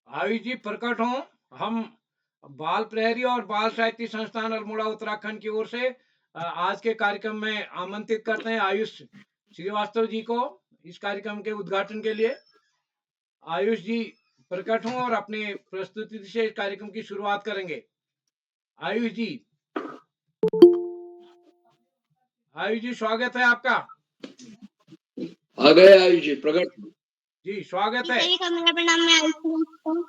आयुष जी प्रकट हों। हम बाल प्रहरी और बाल साहित्य संस्थान अल्मोड़ा उत्तराखंड की ओर से आज के कार्यक्रम में आमंत्रित करते हैं आयुष श्रीवास्तव जी को इस कार्यक्रम के उद्घाटन के लिए। आयुष जी प्रकट हों और अपने प्रस्तुति से इस कार्यक्रम की शुरुआत करेंगे। आयुष जी, आयुष जी स्वागत है आपका। आ गए आयुष जी, प्रकट जी स्वागत है। सभी का मेरा प्रणाम। मैं आयुष हूँ।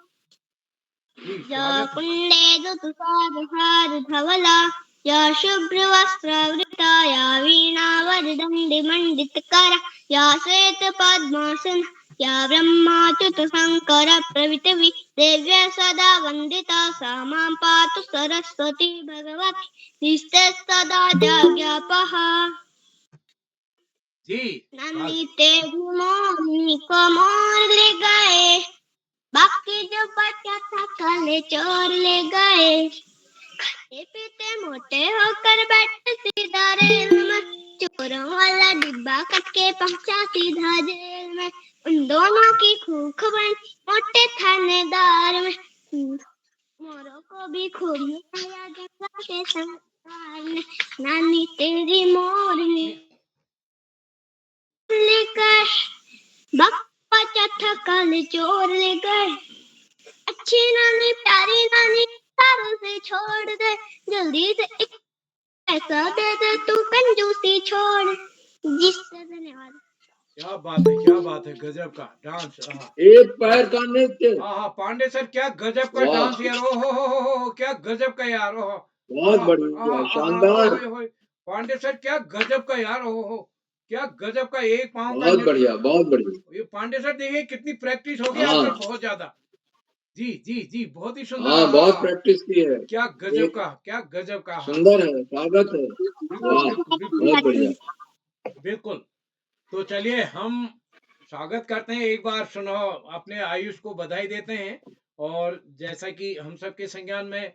जी या स्वागत। पुण्डे तुषार धवला या शुभ्र वस्त्रवृता या वीणा वरदंडि मंडितकरा या श्वेत पद्मासन या ब्रह्माच्युत शंकर प्रभृति देव्य सदा वंदिता सा मां पातु सरस्वती भगवती निस्ते सदा जाज्ञापहा। जी नंदी तेरी मोहिनी को मोर ले गए, बाकी जो बचा था काले चोर ले गए। खाते पीते मोटे होकर बैठे सीधा रेल में, चोरों वाला डिब्बा कट के पहुंचा सीधा जेल में। उन दोनों की खूब बन मोटे थानेदार में, मोरों को भी खूब नचाया जंगल के संसार में। नानी तेरी मोरनी लेकर बापा चौथा काले चोर ले गए। अच्छी नानी प्यारी नानी सारों से छोड़ दे, जल्दी से एक पैसा दे दे तू कंजूसी छोड़। जिससे धन्यवाद। क्या बात है, क्या बात है, गजब का डांस। एक पैर का नृत्य। हाँ पांडे सर क्या गजब का डांस यार। हो क्या गजब का यार। बहुत बढ़िया, शानदार। पांडे सर क्या गजब का यार। हो क्या गजब का एक पांव का बहुत बढ़िया, बहुत बढ़िया। ये पांडे सर देखिए कितनी प्रैक्टिस होगी हाँ। आपका, बहुत ज्यादा। जी जी जी बहुत ही सुंदर। हाँ, बहुत प्रैक्टिस की है। क्या गजब का, क्या गजब का। सुंदर है, स्वागत है। बहुत बढ़िया। बिल्कुल। तो चलिए हम स्वागत करते हैं। एक बार सुनो अपने आयुष को बधाई देते हैं। और जैसा कि हम सबके संज्ञान में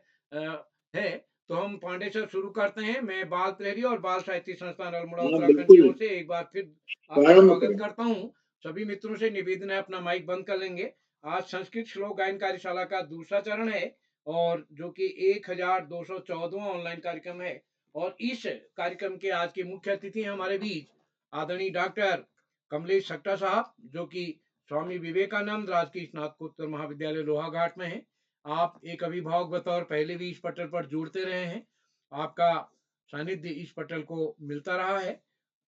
है तो हम पांडे सर शुरू करते हैं। मैं बाल प्रहरी और बाल साहित्य संस्थान अल्मोड़ा उत्तराखंड की ओर से एक बार फिर आपका स्वागत करता हूं। सभी मित्रों से निवेदन है अपना माइक बंद कर लेंगे। आज संस्कृत श्लोक गायन कार्यशाला का दूसरा चरण है और जो कि 1214वां ऑनलाइन कार्यक्रम है। और इस कार्यक्रम के आज के मुख्य अतिथि हमारे बीच आदरणीय डॉक्टर कमलेश सक्टा साहब, जो कि स्वामी विवेकानंद राजकीय स्नातकोत्तर महाविद्यालय लोहाघाट में है। आप एक अभिभावक बतौर पहले भी इस पटल पर जुड़ते रहे हैं। आपका सानिध्य इस पटल को मिलता रहा है।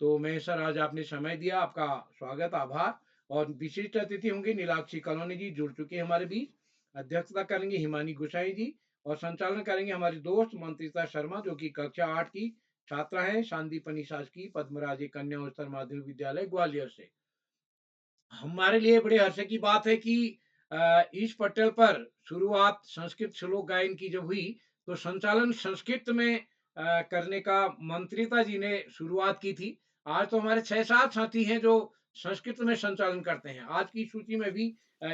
तो मैं सर आज आपने समय दिया, आपका स्वागत, आभार। और विशिष्ट अतिथि होंगे नीलाक्षी कॉलोनी जी, जुड़ चुके हमारे बीच। अध्यक्षता करेंगे हिमानी गुसाई जी और संचालन करेंगे हमारी दोस्त मंत्रिता शर्मा, जो कि कक्षा 8 की छात्रा है शांतिपनी शासकीय पद्मराजी कन्या उच्चतर माध्यमिक विद्यालय ग्वालियर से। हमारे लिए बड़े हर्ष की बात है कि इस पटल पर शुरुआत संस्कृत श्लोक गायन की जब हुई तो संचालन संस्कृत में करने का मंत्रिता जी ने शुरुआत की थी। आज तो हमारे 6-7 साथी हैं जो संस्कृत में संचालन करते हैं। आज की सूची में भी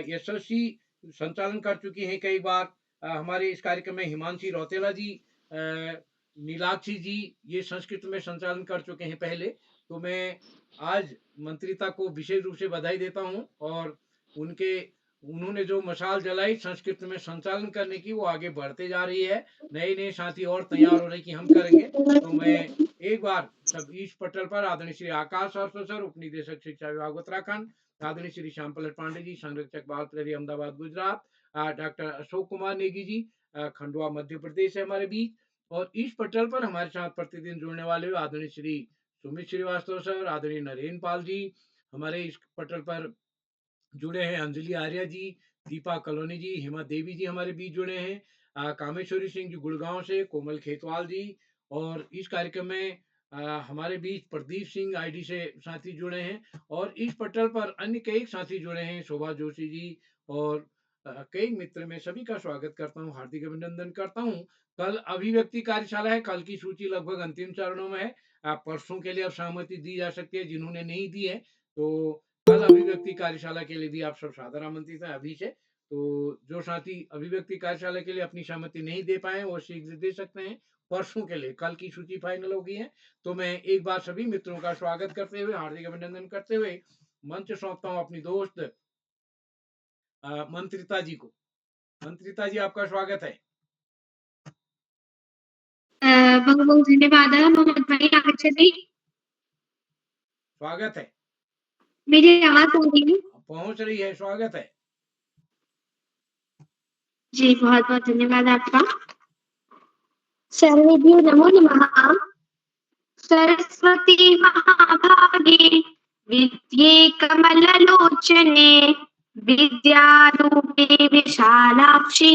यशस्वी संचालन कर चुकी हैं कई बार। हमारे इस कार्यक्रम में हिमांशी रौतेला जी, नीलाक्षी जी, ये संस्कृत में संचालन कर चुके हैं पहले। तो मैं आज मंत्रिता को विशेष रूप से बधाई देता हूं और उन्होंने जो मशाल जलाई संस्कृत में संचालन करने की, वो आगे बढ़ते जा रही है। नए नए साथी और तैयार हो रहे कि हम करेंगे। तो मैं एक बार सब इस पटल पर आदरणीय श्री आकाश सर, उप निदेशक शिक्षा विभाग उत्तराखंड, आदरणीय श्री श्याम पलट पांडे जी, संरक्षक बाल प्रहरी अहमदाबाद गुजरात, डॉक्टर अशोक कुमार नेगी जी, खंडवा मध्य प्रदेश है हमारे बीच। और इस पटल पर हमारे साथ प्रतिदिन जुड़ने वाले आदरणीय श्री सुमित श्रीवास्तव सर, आदरणीय नरेंद्र पाल जी हमारे इस पटल पर जुड़े हैं, अंजलि आर्या जी, दीपा कॉलोनी जी, हेमा देवी जी हमारे बीच जुड़े हैं, कामेश्वरी सिंह जी गुड़गांव से, कोमल खेतवाल जी। और इस कार्यक्रम में हमारे बीच प्रदीप सिंह आईडी से साथी जुड़े हैं। और इस पटल पर अन्य कई साथी जुड़े हैं, शोभा जोशी जी और कई मित्र। मैं सभी का स्वागत करता हूँ, हार्दिक अभिनंदन करता हूँ। कल अभिव्यक्ति कार्यशाला है, कल की सूची लगभग अंतिम चरणों में है। परसों के लिए अब सहमति दी जा सकती है, जिन्होंने नहीं दी है तो कल अभिव्यक्ति कार्यशाला के लिए भी आप सब सादर आमंत्रित हैं अभी से। तो जो साथी अभिव्यक्ति कार्यशाला के लिए अपनी सहमति नहीं दे पाए वो शीघ्र दे सकते हैं। परसों के लिए कल की सूची फाइनल हो गई है। तो मैं एक बार सभी मित्रों का स्वागत करते हुए, हार्दिक अभिनंदन करते हुए मंच सौंपता हूँ अपनी दोस्त मंत्रिता जी को। मंत्रिता जी, आपका स्वागत है। बहु बहु धन्यवादः। मम ध्वनिः आगच्छति? स्वागत है। मेरी आवाज पहुंच रही है? पहुंच रही है, स्वागत है। जी, बहुत बहुत धन्यवाद आपका। सर्वेभ्यो नमो नमः। सरस्वती महाभागे विद्ये कमललोचने विद्यारूपे विशालाक्षी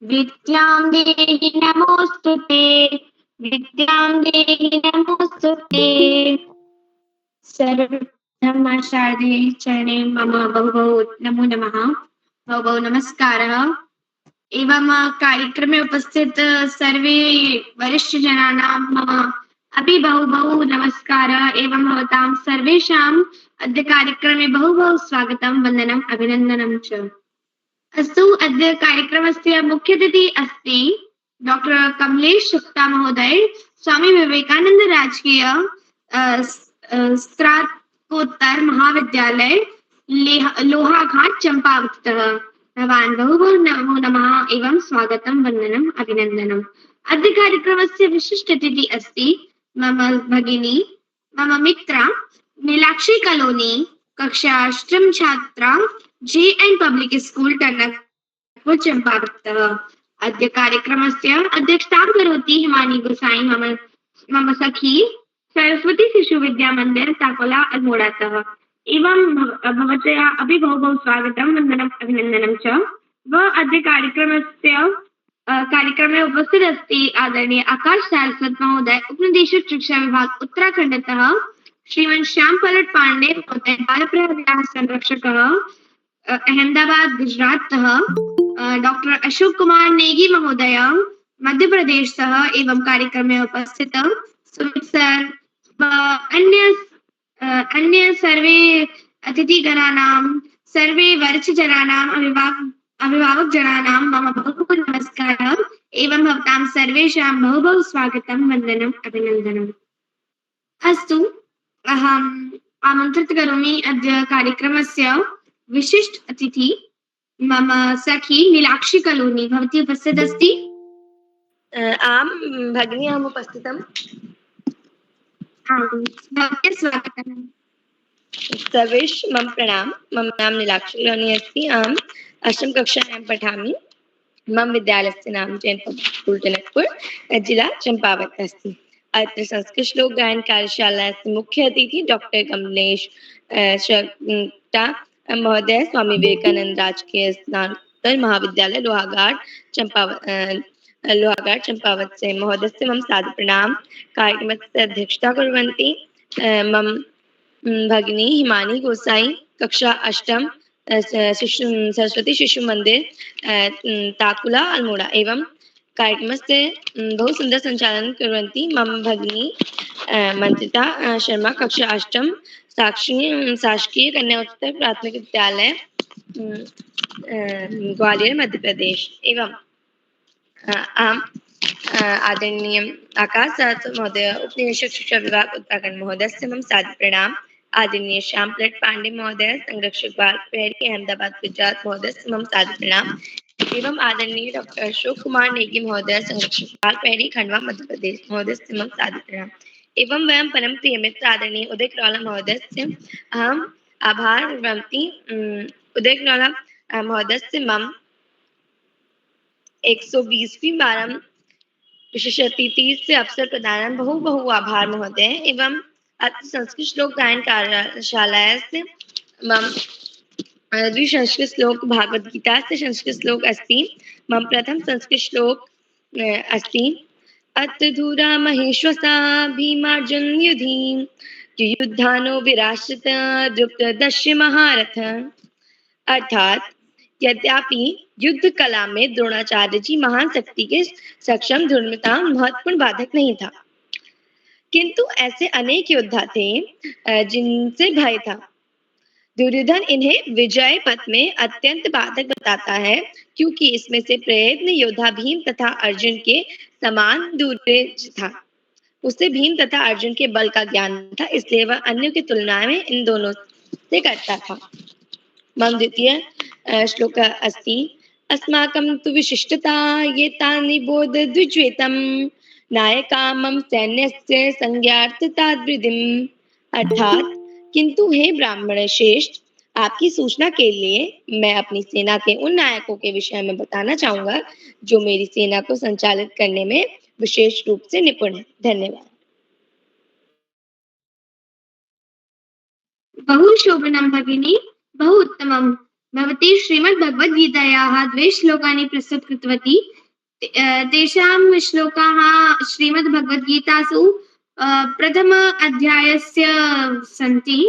विद्यां देहि नमोस्तुते विद्यां देहि नमोस्तुते। सर्वधर्मशारदे चरणे मम बहु बहु नमो नमः, बहु बहु नमस्कारः। एवं कार्यक्रमे उपस्थित सर्वे वरिष्ठ जनानां मम अपि बहु बहु नमस्कारः एवं भवतां सर्वेषाम् अद्य कार्यक्रमे बहु बहु स्वागतं, वन्दनम्, अभिनन्दनं च। अस्तु, अद्य कार्यक्रमस्य मुख्यातिथिः अस्ति डॉक्टर कमलेश शुक्ला महोदय, स्वामी विवेकानंद राजकीय स्नातकोत्तर महाविद्यालय लोहाघाट चंपावतः। भवान् बहु बहु नमो नमः एवं स्वागतं, वन्दनम्, अभिनन्दनम्। अद्य कार्यक्रमस्य विशिष्ट अतिथिः अस्ति मम भगिनी, मम मित्रा नीलाक्षी कलोनी कक्षा 8 छात्रा JN पब्लिक स्कूल टनकपुर चंपावतः। अद्य कार्यक्रमस्य अध्यक्षतां करोति हिमानी गोसाई, मम सखी सरस्वती शिशु विद्या मंदिर ताकोला अल्मोड़ातः। एवं भवत्याः अपि बहु बहु स्वागतं, वन्दनम्, अभिनन्दनं च। अद्य कार्यक्रमे उपस्थित अस्ति आदरणीय आकाश सारस्वत महोदय, उपनिदेशक शिक्षा विभाग उत्तराखंडतः, श्रीमान श्याम पलट पांडे महोदय, बाल प्रहरी संरक्षकः अहमदाबाद गुजराततः, डॉक्टर अशोक कुमार नेगी महोदय मध्य प्रदेशतः एवं कार्यक्रमे उपस्थित सुमित सर, अन्य सर्वे अतिथिगणानां, सर्वे वरिष्ठजनानां, अभिभावकजनानां मम बहु बहु नमस्कारः एवं भवतां सर्वेषां बहु बहु स्वागतं, वन्दनम्, अभिनन्दनम्। अस्तु, अहम् आमन्त्रित करोमि अद्य कार्यक्रमस्य विशिष्ट अतिथि मम सखी नीलाक्षी कलोनी। भवती उपस्थित अस्ति? आम भगिनी, अहम् उपस्थितम्। भवते स्वागतम्। सर्वेषु मम प्रणाम। मम नाम नीलाक्षी कलोनी अस्ति। अहम् 8वीं कक्षायां पठामि। मम विद्यालयस्य नाम जैन पब्लिक स्कूल टनकपुर, जिला चंपावत अस्ति। अत्र संस्कृत श्लोक गायन कार्यशालायाः मुख्य अतिथि डॉक्टर कमलेश शुक्ला महोदय, स्वामी विवेकानंद राजकीय स्नातकोत्तर महाविद्यालय लोहाघाट चंपावत से महोदयस्य मम सादर प्रणाम। कार्यक्रमस्य अध्यक्षता कुर्वन्ति मम भगिनी हिमानी गोसाई, कक्षा 8 सरस्वती शिशु मंदिर ताकुला अल्मोड़ा। एवं कार्यक्रमस्य बहु सुंदर संचालन कुर्वन्ति मम भगिनी मंत्रिता शर्मा, कक्षा 8 शासकीय कन्या उच्चतर प्राथमिक विद्यालय ग्वालियर मध्य प्रदेश। एवं आदरणीय आकाश सारस्वत महोदय, उपनिदेशक शिक्षा विभाग उत्तराखंड महोदयस्य मम सादर प्रणाम। आदरणीय श्याम पलट पांडे महोदय, संरक्षक बाल प्रहरी अहमदाबाद गुजरात महोदयस्य मम सादर प्रणाम। एवं आदरणीय डॉक्टर अशोक कुमार नेगी महोदय, संरक्षक बाल प्रहरी खंडवा मध्य प्रदेश महोदयस्य मम सादर प्रणाम। एवं वयं परम प्रिय मित्र आदरणीय उदय करोला महोदयस्य अहम् आभार विनन्ति। उदय करोला महोदयस्य मम 120वीं बारम विशेष अतिथि से अवसर प्रदान बहु बहु आभार महोदय। एवं अत्र संस्कृत श्लोक गायन कार्यशालायाः मम द्विसंस्कृत श्लोक भागवत गीता से संस्कृत श्लोक अस्ति। मम प्रथम संस्कृत श्लोक अस्ति, अत्र धूरा महेश्वसा भीमार्जुन युधि युयुधानो विराश्रित द्रुप्त दस्य महारथ। अर्थात यद्यपि युद्ध कला में द्रोणाचार्य जी महान शक्ति के सक्षम धूर्मिता महत्वपूर्ण बाधक नहीं था, किंतु ऐसे अनेक योद्धा थे जिनसे भय था। दुर्योधन इन्हें विजय पथ में अत्यंत बाधक बताता है, क्योंकि इसमें से प्रयत्न योद्धा भीम तथा अर्जुन के समान दूरज था। उसे भीम तथा अर्जुन के बल का ज्ञान था, इसलिए वह अन्यों की तुलना में इन दोनों से करता था। मम द्वितीय श्लोकः अस्ति अस्माकं तु विशिष्टता ये तानि बोधद्विज्वेतं नायकामं सैन्यस्य संज्ञार्थताद्वृद्धिम्। अर्थात किंतु हे ब्राह्मण श्रेष्ठ, आपकी सूचना के लिए मैं अपनी सेना के उन नायकों के विषय में बताना चाहूंगा जो मेरी सेना को संचालित करने में विशेष रूप से निपुण है। धन्यवाद। बहु शोभनं भगिनी, बहु उत्तमं। भवती श्रीमद्भगवद्गीतायाः 2 श्लोकानि प्रस्तुत कृतवती। तेषां श्लोकाः श्रीमद्भगवद्गीतासु प्रथम अध्यायस्य सन्ति।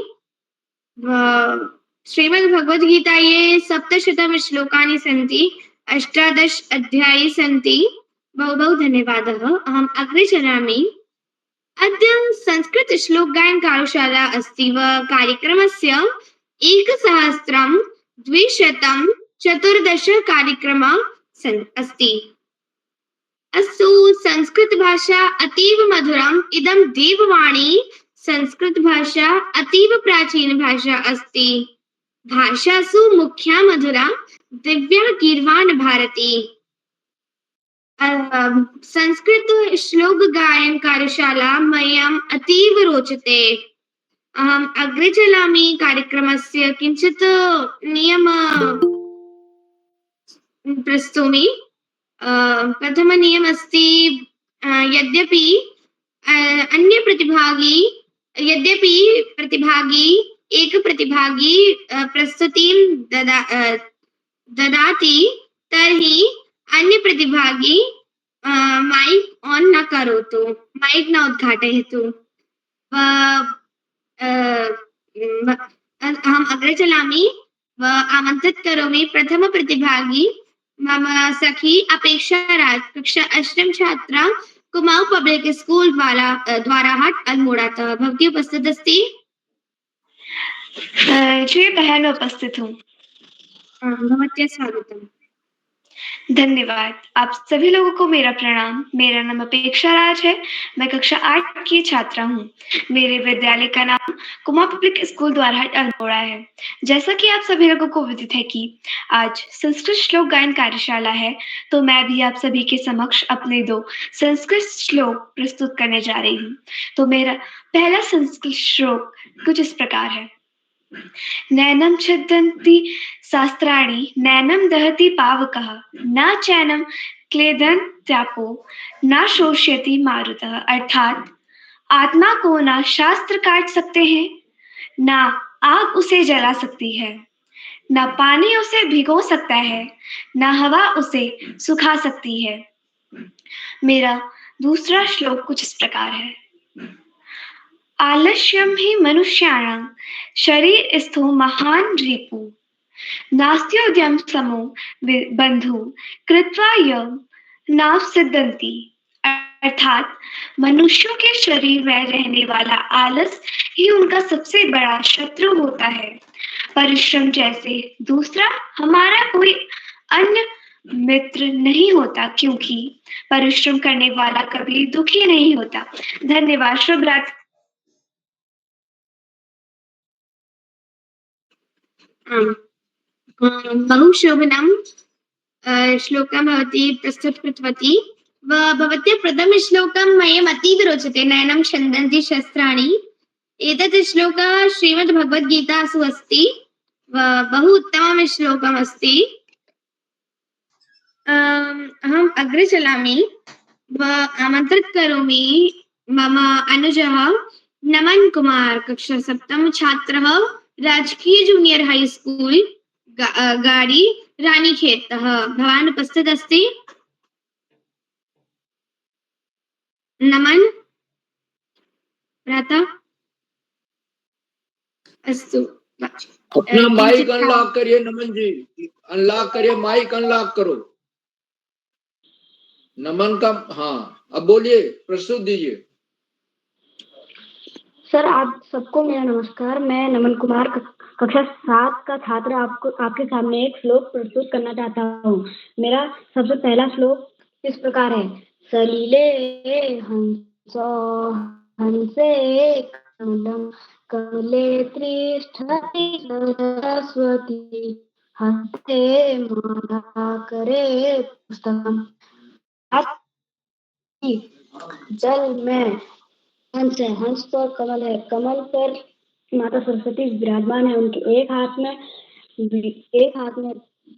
श्रीमद्भगवद्गीतायै 700 श्लोकानि सन्ति, 18 अध्याये सन्ति। बहु बहु धन्यवादः। अहम् अग्रे चलामि। अद्य संस्कृत श्लोक गायन कार्यशाला अस्ति व कार्यक्रमस्य 1214 कार्यक्रमः अस्ति। अस्तु संस्कृत भाषा अतीव मधुरम्। इदं देववाणी संस्कृत भाषा अतीव प्राचीन भाषा अस्ति। भाषासु मुख्या मधुरा दिव्या गीर्वाण भारती। संस्कृत श्लोक गायन कार्यशाला मह्यम् अतीव रोचते। अहम् अग्रे चलामि। कार्यक्रमस्य किञ्चित् नियम प्रस्तौमि। प्रथमनियम अस्ति यद्यपि एक प्रतिभागी प्रस्तुतिं ददाति तर्हि अन्य प्रतिभागी माइक ऑन न करोतु, माइक न उद्घाटयतु। अहम् अग्रे चलामि व आमन्त्रित करोमि प्रथम प्रतिभागी मम सखी अपेक्षा राज, कक्षा 8 छात्रा, कुमाऊं पब्लिक स्कूल द्वाराहाट अल्मोड़ातः। भवती उपस्थित अस्ति? जी बहन, मैं उपस्थित हूँ। भवत्याः स्वागतम्। धन्यवाद। आप सभी लोगों को मेरा प्रणाम। मेरा नाम अपेक्षा राज है। मैं कक्षा 8 की छात्रा हूँ। मेरे विद्यालय का नाम कुमाऊं पब्लिक स्कूल द्वाराहाट अल्मोड़ा है। जैसा कि आप सभी लोगों को विदित है कि आज संस्कृत श्लोक गायन कार्यशाला है, तो मैं भी आप सभी के समक्ष अपने 2 संस्कृत श्लोक प्रस्तुत करने जा रही हूँ। तो मेरा पहला संस्कृत श्लोक कुछ इस प्रकार है। नैनं छिदन्ति शास्त्राणि नैनं दहति पावकः न चैनं क्लेदन्त्यापो न शोषयति मारुतः। अर्थात आत्मा को ना शास्त्र काट सकते हैं, ना आग उसे जला सकती है, ना पानी उसे भिगो सकता है, ना हवा उसे सुखा सकती है। मेरा दूसरा श्लोक कुछ इस प्रकार है। आलस्यं हि मनुष्याणां शरीरस्थो महान् रिपुः नास्त्योद्यम समो बंधु कृत्वा यम नाव सिद्धंती। अर्थात मनुष्यों के शरीर में रहने वाला आलस ही उनका सबसे बड़ा शत्रु होता है। परिश्रम जैसे दूसरा हमारा कोई अन्य मित्र नहीं होता, क्योंकि परिश्रम करने वाला कभी दुखी नहीं होता। धन्यवाद। शुभ रात्रि। बहु शोभनं श्लोकं भवती प्रस्तुत कृतवती। भवत्याः प्रथम श्लोकं मह्यम् अतीव रोचते। नयनं छन्दन्ति शस्त्राणि। एतत् श्लोकः श्रीमद्भगवद्गीतासु अस्ति। बहु उत्तमं श्लोकम् अस्ति। अहम् अग्रे चलामि व आमन्त्रित करोमि मम अनुजः नमन कुमार, कक्षा 7 छात्रः, राजकीय जूनियर हाई स्कूल गाड़ी रानीखेतः। भवान् उपस्थित अस्ति? नमन भ्राता? अस्तु। अपना माइक अनलॉक करिए नमन जी, अनलॉक करिए, माइक अनलॉक करो नमन का। हाँ, अब बोलिए, प्रस्तुत दीजिए। सर, आप सबको मेरा नमस्कार। मैं नमन कुमार, कक्षा 7 का छात्र आपके सामने एक श्लोक प्रस्तुत करना चाहता हूँ। मेरा सबसे पहला श्लोक इस प्रकार है। सलिले हंसो हंसे कमलं कमले तिष्ठति सरस्वती हंसते माला करे पुस्तकम। जल में हंस है, हंस पर कमल है, कमल पर माता सरस्वती विराजमान है। उनके एक हाथ में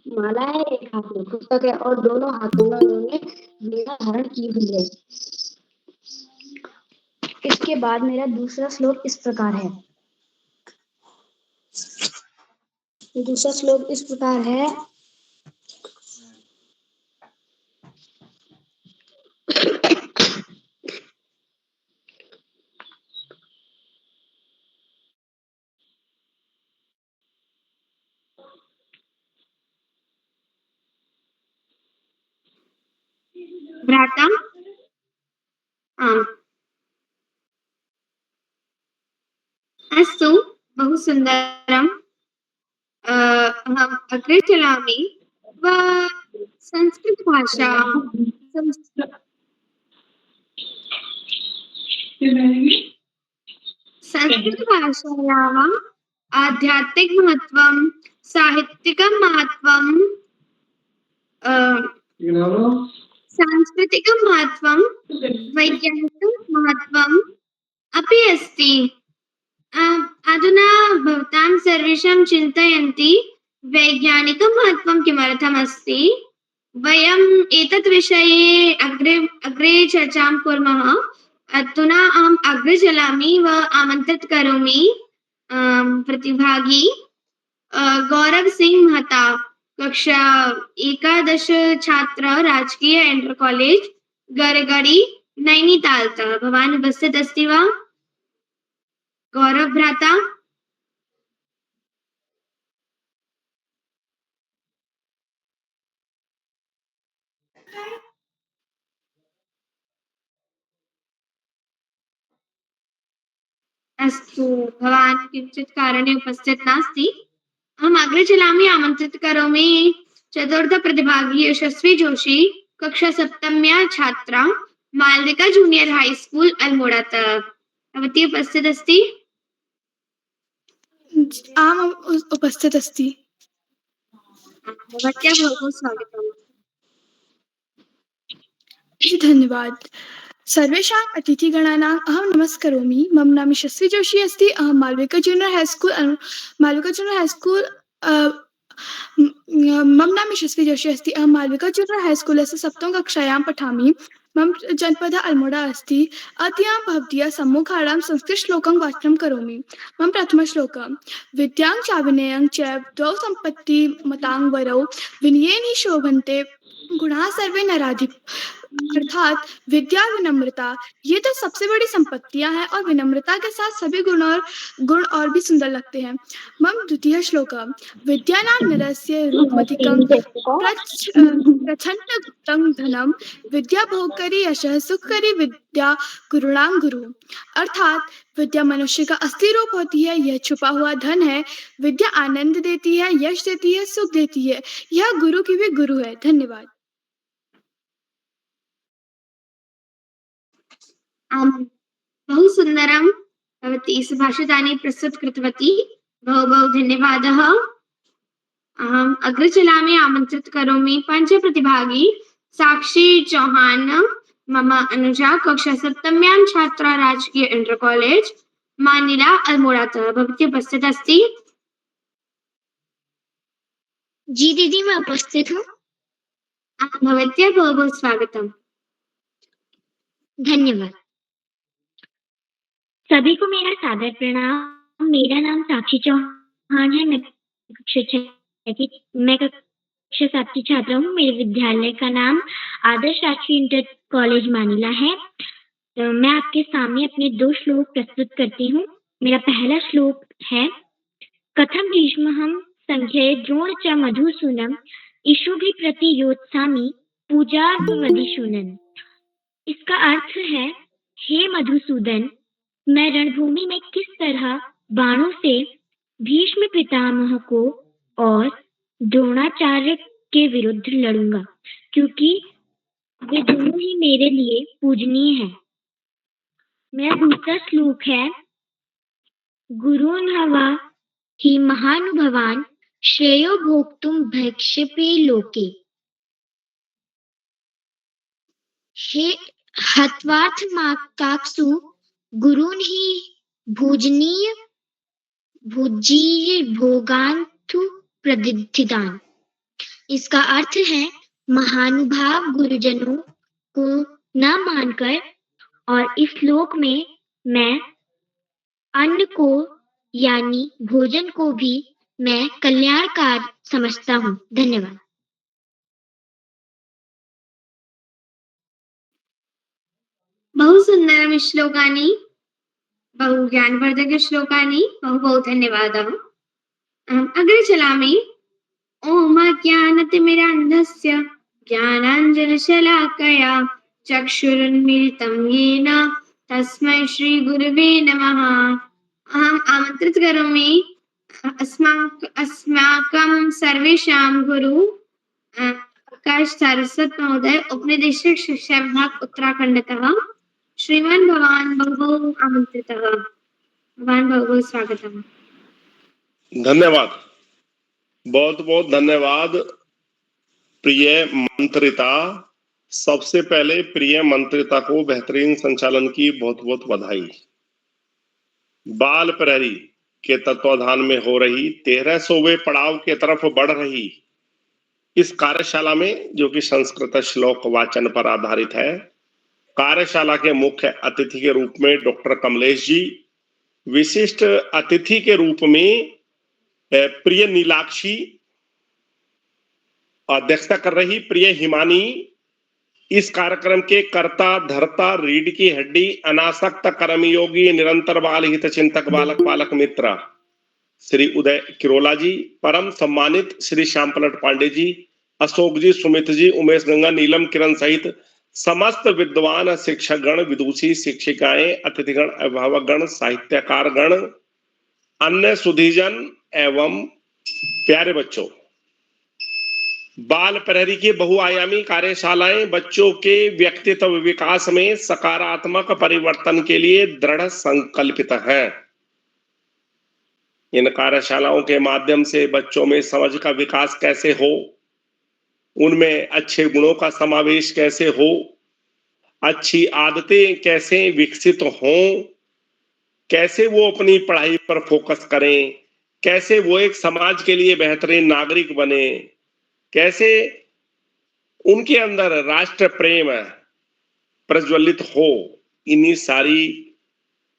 माला है, एक हाथ में पुस्तक है और दोनों हाथों में उन्होंने वीणा धारण की हुई है। इसके बाद मेरा दूसरा श्लोक इस प्रकार है। दूसरा श्लोक इस प्रकार है। भ्राता आम् अस्तु, बहु सुन्दरम्। अहम् अग्रे चलामि वा संस्कृतभाषा संस्कृतभाषायाः आध्यात्मिकमहत्त्वं, साहित्यिकमहत्त्वं, सांस्कृतिकं महत्त्वं, वैज्ञानिकं महत्त्वम् अपि अस्ति। अधुना भवतां सर्वेषां चिन्तयन्ति वैज्ञानिकं महत्त्वं किमर्थमस्ति? वयम् एतत् विषये अग्रे चर्चां कुर्मः। अधुना अहम् अग्रे चलामि व आमन्त्रित करोमि प्रतिभागी गौरव सिंह महता, कक्षा 11 छात्र, राजकीय इंटर कॉलेज गरगड़ी नैनीतालतः। भवान् उपस्थित अस्ति वा गौरव भ्राता? अस्तु, भवान् किञ्चित् कारणे उपस्थित नास्ति। अहम् अग्रे चलामि, आमन्त्रित करोमि चतुर्थ प्रतिभागी यशस्वी जोशी, कक्षा 7म्या छात्रा, मालविका जूनियर हाई स्कूल अल्मोड़ातः। भवती उपस्थित अस्ति? आम् उपस्थित अस्ति। भवत्याः बहु स्वागतम्। जी धन्यवाद। सर्वेषाम् अतिथिगणानाम् अहं नमस्करोमि। मम नाम यशस्वी जोशी अस्ति। अहं मालविका जूनियर हाई स्कूल मम नाम यशस्वी जोशी अस्ति। अहं मालविका जूनियर हाई स्कूलस्य 7मा कक्षायां पठामि। मम जनपदः अल्मोड़ा अस्ति। अद्य अहं भवत्याः सम्मुखाणां संस्कृतश्लोकं वाचनं करोमि। मम प्रथमश्लोकः। विद्यां च विनयं च द्वौ सम्पत्ति मतां वरौ विनयेन हि शोभन्ते गुणाः सर्वे नराधिप। अर्थात विद्या विनम्रता ये तो सबसे बड़ी संपत्तियां हैं और विनम्रता के साथ सभी गुण और भी सुंदर लगते हैं। मम द्वितीय श्लोक। विद्यानां नरस्य रूपमधिकं प्रच्छन्नगुप्तं धनम विद्या भोगकरी यशः सुखकरी विद्या गुरुणां गुरु। अर्थात विद्या मनुष्य का असली रूप होती है। यह छुपा हुआ धन है। विद्या आनंद देती है, यश देती है, सुख देती है। यह गुरु की भी गुरु है। धन्यवाद। बहु सुन्दरं भवती सुभाषितानि प्रस्तुत कृतवती। बहु बहु धन्यवादः। अहम् अग्रे चलामि, आमन्त्रित करोमि पञ्चप्रतिभागी साक्षी चौहान, मम अनुजा, कक्षा 7म्यां छात्रा, राजकीय इंटर कॉलेज मानिला अल्मोड़ातः। भवती उपस्थित अस्ति? जी दीदी, मैं उपस्थित हूँ। भवत्याः बहु बहु स्वागतम्। धन्यवाद। सभी को मेरा सादर प्रणाम। मेरा नाम साक्षी चौहान है। मैं कक्षा 7 की छात्रा हूँ। मेरे विद्यालय का नाम आदर्श राजकीय इंटर कॉलेज मानिला है। तो मैं आपके सामने अपने 2 श्लोक प्रस्तुत करती हूँ। मेरा पहला श्लोक है। कथम भीष्महं संख्ये द्रोण च मधुसूदनम इषुभि प्रति योत्सामि पूजार्भवदिशूनन। इसका अर्थ है, हे मधुसूदन, मैं रणभूमि में किस तरह बाणों से भीष्म पितामह को और द्रोणाचार्य के विरुद्ध लड़ूंगा, क्योंकि वे दोनों ही मेरे लिए पूजनीय हैं। मेरा दूसरा श्लोक है। गुरून् हवा हि महानुभवान् श्रेयो भोक्तुं भैक्षेपे लोके हे हत्वार्थमाकाक्षु गुरून् हि भुजीय भोगान्तु प्रदिधितान्। इसका अर्थ है महानुभाव गुरुजनों को न मानकर, और इस श्लोक में मैं अन्न को यानी भोजन को भी मैं कल्याणकार समझता हूँ। धन्यवाद। बहु सुन्दरं श्लोकानि, बहु ज्ञानवर्धक श्लोकानि, बहु धन्यवादः। अग्रे चलामि। ॐ अज्ञानतिमिरान्धस्य ज्ञानाञ्जनशलाकया चक्षुरुन्मीलितं येन तस्मै श्रीगुरवे नमः। अहम् आमन्त्रित करोमि अस्माकं सर्वेषां गुरु प्रकाश सारस्वत महोदय, उपनिदेशक शिक्षा विभाग उत्तराखण्डतः, श्रीमान भवान् बहु आमन्त्रितः। भवान् बहु स्वागतम्। धन्यवाद, बहुत बहुत धन्यवाद प्रिय मंत्रिता। सबसे पहले प्रिय मंत्रिता को बेहतरीन संचालन की बहुत बहुत बधाई। बाल प्रहरी के तत्वाधान में हो रही 1300वें पड़ाव के तरफ बढ़ रही इस कार्यशाला में, जो कि संस्कृत श्लोक वाचन पर आधारित है, कार्यशाला के मुख्य अतिथि के रूप में डॉक्टर कमलेश जी, विशिष्ट अतिथि के रूप में प्रिय नीलाक्षी, अध्यक्षता कर रही प्रिय हिमानी, इस कार्यक्रम के कर्ता धर्ता, रीढ़ की हड्डी, अनासक्त कर्मयोगी, निरंतर बाल हित चिंतक, बालक पालक मित्र श्री उदय किरोला जी, परम सम्मानित श्री श्याम पलट पांडे जी, अशोक जी, सुमित जी, उमेश गंगा, नीलम किरण सहित समस्त विद्वान शिक्षक गण, विदुषी, शिक्षिकाएं, अतिथिगण, अभिभावक गण, साहित्यकार गण, अन्य सुधीजन एवं प्यारे बच्चों, बाल प्रहरी की बहुआयामी कार्यशालाएं बच्चों के व्यक्तित्व विकास में सकारात्मक परिवर्तन के लिए दृढ़ संकल्पित हैं। इन कार्यशालाओं के माध्यम से बच्चों में समझ का विकास कैसे हो, उनमें अच्छे गुणों का समावेश कैसे हो, अच्छी आदतें कैसे विकसित हों, कैसे वो अपनी पढ़ाई पर फोकस करें, कैसे वो एक समाज के लिए बेहतरीन नागरिक बने, कैसे उनके अंदर राष्ट्र प्रेम प्रज्वलित हो, इन्हीं सारी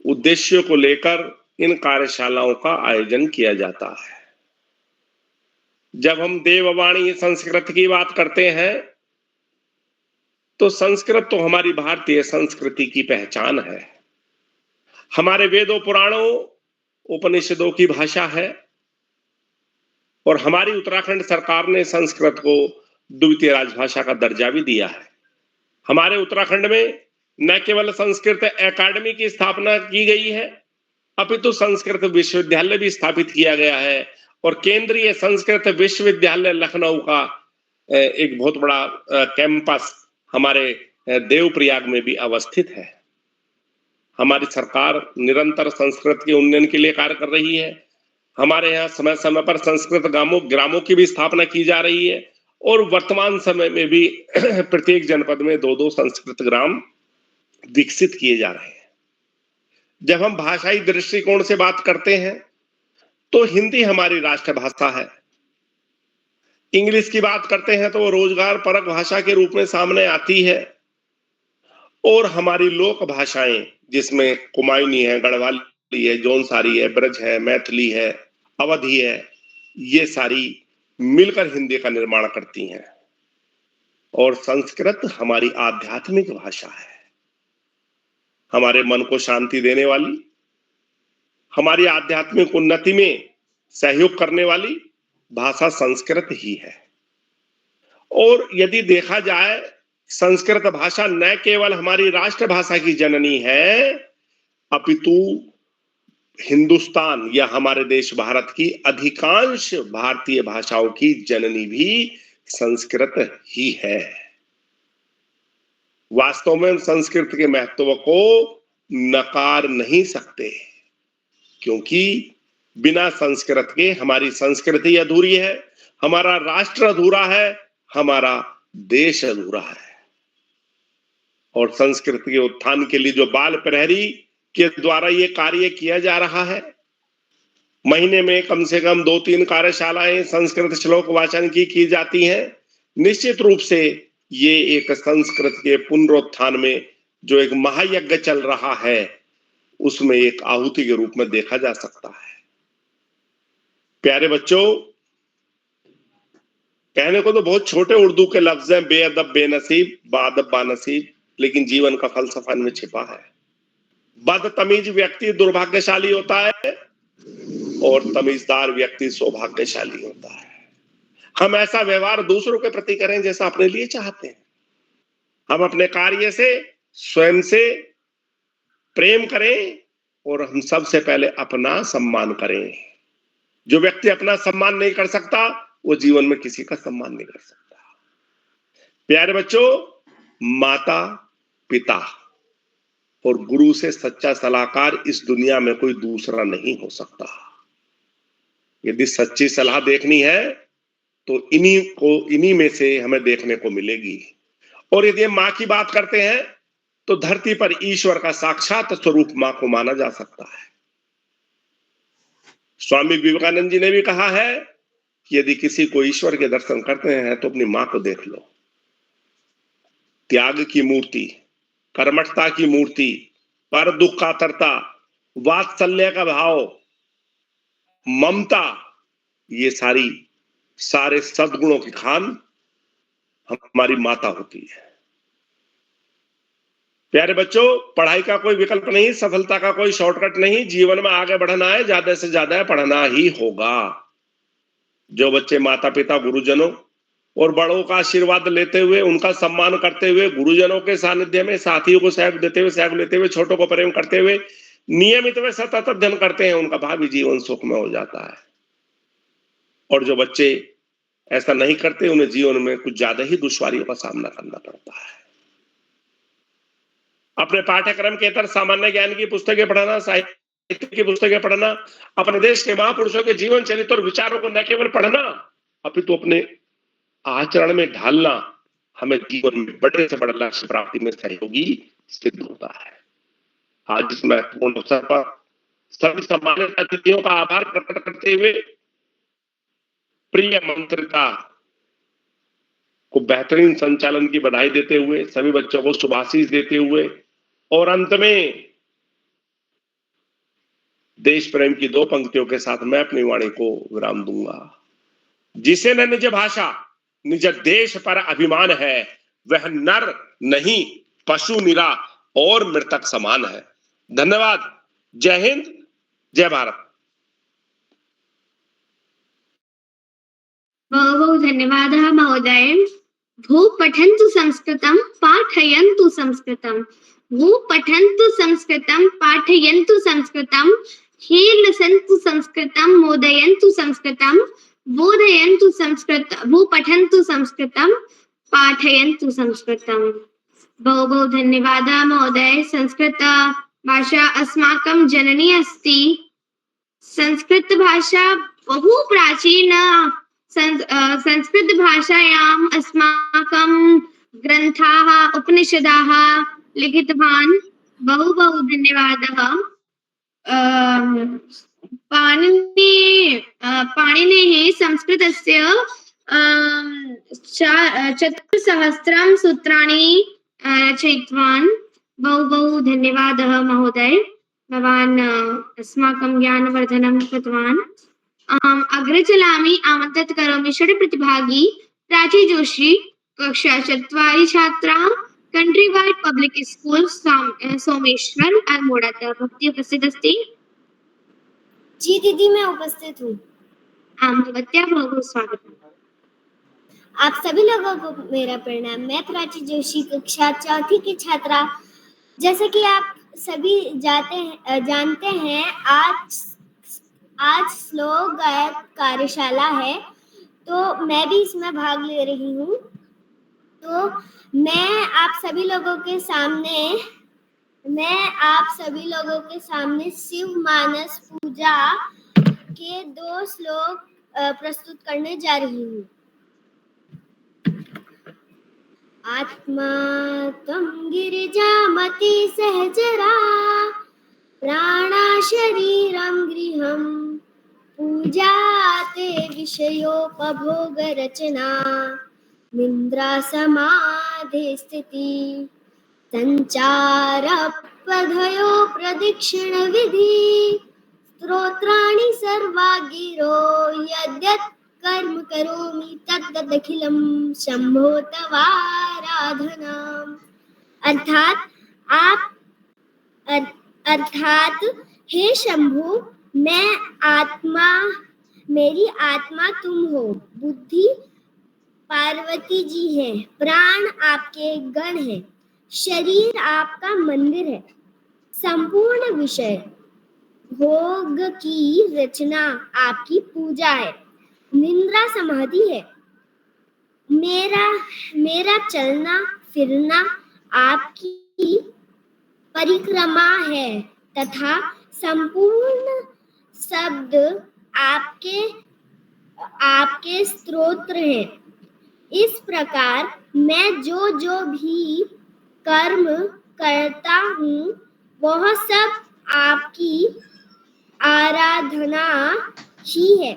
उद्देश्यों को लेकर इन कार्यशालाओं का आयोजन किया जाता है। जब हम देववाणी संस्कृत की बात करते हैं तो संस्कृत तो हमारी भारतीय संस्कृति की पहचान है। हमारे वेदों, पुराणों, उपनिषदों की भाषा है और हमारी उत्तराखंड सरकार ने संस्कृत को द्वितीय राजभाषा का दर्जा भी दिया है। हमारे उत्तराखंड में न केवल संस्कृत एकेडमी की स्थापना की गई है, अपितु संस्कृत विश्वविद्यालय भी स्थापित किया गया है और केंद्रीय संस्कृत विश्वविद्यालय लखनऊ का एक बहुत बड़ा कैंपस हमारे देवप्रयाग में भी अवस्थित है। हमारी सरकार निरंतर संस्कृत के उन्नयन के लिए कार्य कर रही है। हमारे यहाँ समय समय पर संस्कृत ग्रामों की भी स्थापना की जा रही है और वर्तमान समय में भी प्रत्येक जनपद में 2-2 संस्कृत ग्राम विकसित किए जा रहे हैं। जब हम भाषाई दृष्टिकोण से बात करते हैं तो हिंदी हमारी राष्ट्रभाषा है। इंग्लिश की बात करते हैं तो वो रोजगार परक भाषा के रूप में सामने आती है और हमारी लोक भाषाएं, जिसमें कुमायूनी है, गढ़वाली है, जौनसारी है, ब्रज है, मैथिली है, अवधी है, ये सारी मिलकर हिंदी का निर्माण करती हैं। और संस्कृत हमारी आध्यात्मिक भाषा है, हमारे मन को शांति देने वाली, हमारी आध्यात्मिक उन्नति में सहयोग करने वाली भाषा संस्कृत ही है। और यदि देखा जाए, संस्कृत भाषा न केवल हमारी राष्ट्रभाषा की जननी है, अपितु हिंदुस्तान या हमारे देश भारत की अधिकांश भारतीय भाषाओं की जननी भी संस्कृत ही है। वास्तव में संस्कृत के महत्व को नकार नहीं सकते, क्योंकि बिना संस्कृत के हमारी संस्कृति अधूरी है, हमारा राष्ट्र अधूरा है, हमारा देश अधूरा है। और संस्कृत के उत्थान के लिए जो बाल प्रहरी के द्वारा ये कार्य किया जा रहा है, महीने में कम से कम 2-3 कार्यशालाएं संस्कृत श्लोक वाचन की जाती हैं। निश्चित रूप से ये एक संस्कृत के पुनरुत्थान में जो एक महायज्ञ चल रहा है, उसमें एक आहुति के रूप में देखा जा सकता है। प्यारे बच्चों, कहने को तो बहुत छोटे उर्दू के लफ्ज हैं, बेअदब बेनसीब, बादब बानसीब, लेकिन जीवन का फलसफा इनमें छिपा है। बदतमीज व्यक्ति दुर्भाग्यशाली होता है और तमीजदार व्यक्ति सौभाग्यशाली होता है। हम ऐसा व्यवहार दूसरों के प्रति करें जैसा अपने लिए चाहते हैं। हम अपने कार्य से, स्वयं से प्रेम करें और हम सबसे पहले अपना सम्मान करें। जो व्यक्ति अपना सम्मान नहीं कर सकता, वो जीवन में किसी का सम्मान नहीं कर सकता। प्यारे बच्चों, माता पिता और गुरु से सच्चा सलाहकार इस दुनिया में कोई दूसरा नहीं हो सकता। यदि सच्ची सलाह देखनी है तो इन्हीं में से हमें देखने को मिलेगी। और यदि हम मां की बात करते हैं तो धरती पर ईश्वर का साक्षात स्वरूप मां को माना जा सकता है। स्वामी विवेकानंद जी ने भी कहा है कि यदि किसी को ईश्वर के दर्शन करते हैं तो अपनी मां को देख लो। त्याग की मूर्ति, कर्मठता की मूर्ति, पर दुख कातरता, वात्सल्य का भाव, ममता, ये सारे सद्गुणों की खान हमारी माता होती है। प्यारे बच्चों, पढ़ाई का कोई विकल्प नहीं, सफलता का कोई शॉर्टकट नहीं। जीवन में आगे बढ़ना है, ज्यादा से ज्यादा पढ़ना ही होगा। जो बच्चे माता पिता, गुरुजनों और बड़ों का आशीर्वाद लेते हुए, उनका सम्मान करते हुए, गुरुजनों के सानिध्य में साथियों को सहयोग देते हुए, सहयोग लेते हुए, छोटों को प्रेम करते हुए नियमित व सतत अध्ययन करते हैं, उनका भावी जीवन सुखमय हो जाता है। और जो बच्चे ऐसा नहीं करते, उन्हें जीवन में कुछ ज्यादा ही दुश्वारियों का सामना करना पड़ता है। अपने पाठ्यक्रम के इतर सामान्य ज्ञान की पुस्तकें पढ़ना, साहित्य की पुस्तकें पढ़ना, अपने देश के महापुरुषों के जीवन चरित्र और विचारों को न केवल पढ़ना अपितु अपने आचरण में ढालना हमें जीवन में बड़े से बड़े लक्ष्य प्राप्ति में सहयोगी सिद्ध होता है। आज इस महत्वपूर्ण अवसर पर सभी सम्मानित अतिथियों का आभार प्रकट करते हुए, प्रिय मंत्रिता को बेहतरीन संचालन की बधाई देते हुए, सभी बच्चों को शुभाशीष देते हुए और अंत में देश प्रेम की 2 पंक्तियों के साथ मैं अपनी वाणी को विराम दूंगा। जिसे न निज भाषा निज देश पर अभिमान है, वह नर नहीं पशु निरा और मृतक समान है। धन्यवाद। जय हिंद, जय भारत। बहु धन्यवादः महोदय। भू पठन्तु संस्कृतं पाठयन्तु संस्कृतं। भू पठन्तु संस्कृतं पाठयन्तु संस्कृतं। हे लसन्तु संस्कृतं मोदयन्तु संस्कृतं। बोधयन्तु संस्कृतं। भू पठन्तु संस्कृतं पाठयन्तु संस्कृतं। बहु बहु धन्यवादः महोदय। संस्कृत भाषा अस्माकं जननी अस्ति। संस्कृत भाषा बहु प्राचीना। संस्कृत भाषायाम् अस्माकं ग्रन्थाः, उपनिषदाः लिखितवान्। बहु बहु धन्यवादः। पाणिनिः संस्कृतस्य 4,000 सूत्राणि रचयितवान्। बहु बहु धन्यवादः महोदय। भवान् अस्माकं ज्ञानवर्धनं कृतवान्। अग्रे चलामि। आमन्त्रित करोमि षड्प्रतिभागी प्राची जोशी, कक्षा 4 छात्रा, country wide public school Someshwar Almora. भवती उपस्थित अस्ति? जी दीदी, मैं उपस्थित हूँ। भवत्याः बहु स्वागतम्। आप सभी लोगों को मेरा प्रणाम। मैं प्राची जोशी, कक्षा 4 की छात्रा। जैसा कि आप सभी जानते हैं, आज श्लोक गायन कार्यशाला है, तो मैं भी इसमें भाग ले रही हूँ। तो मैं आप सभी लोगों के सामने शिव मानस पूजा के 2 श्लोक प्रस्तुत करने जा रही हूँ। आत्मा त्वं गिरिजामति सहचरा, प्राणा शरीरं गृहं, पूजा ते विषयोपभोग रचना, निन्द्रा समाधि स्थिति, संचार पदयो प्रदक्षिण विधि, स्तोत्राणि सर्वा गिरो, यद्यत् कर्म करोमि तद्दखिलं शंभो तवाराधनाम्। अर्थात हे शंभु, मैं आत्मा, मेरी आत्मा तुम हो, बुद्धि पार्वती जी है, प्राण आपके गण है, शरीर आपका मंदिर है, संपूर्ण विषय भोग की रचना आपकी पूजा है, निंद्रा समाधि है, मेरा चलना फिरना आपकी परिक्रमा है, तथा संपूर्ण शब्द आपके स्तोत्र हैं। इस प्रकार मैं जो भी कर्म करता हूँ वह सब आपकी आराधना ही है।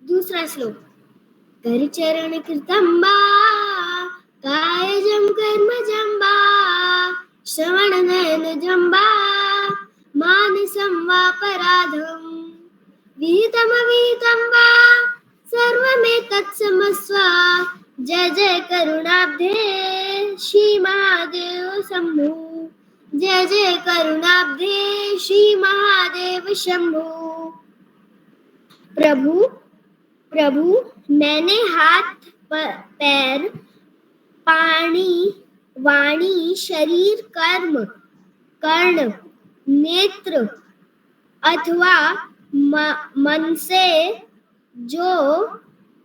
दूसरा श्लोक। करचरण कृतं वा कायजं कर्मजं वा, श्रवणनयनजं वा मानसं वा पराधं, विहितमविहितं वा सर्वमेतत्क्षमस्व, जय जय करुणाब्धे श्री महादेव शंभु, जय जय करुणाब्धे श्री महादेव शंभु। प्रभु मैंने हाथ पैर पाणी वाणी शरीर कर्म कर्ण नेत्र अथवा मन से जो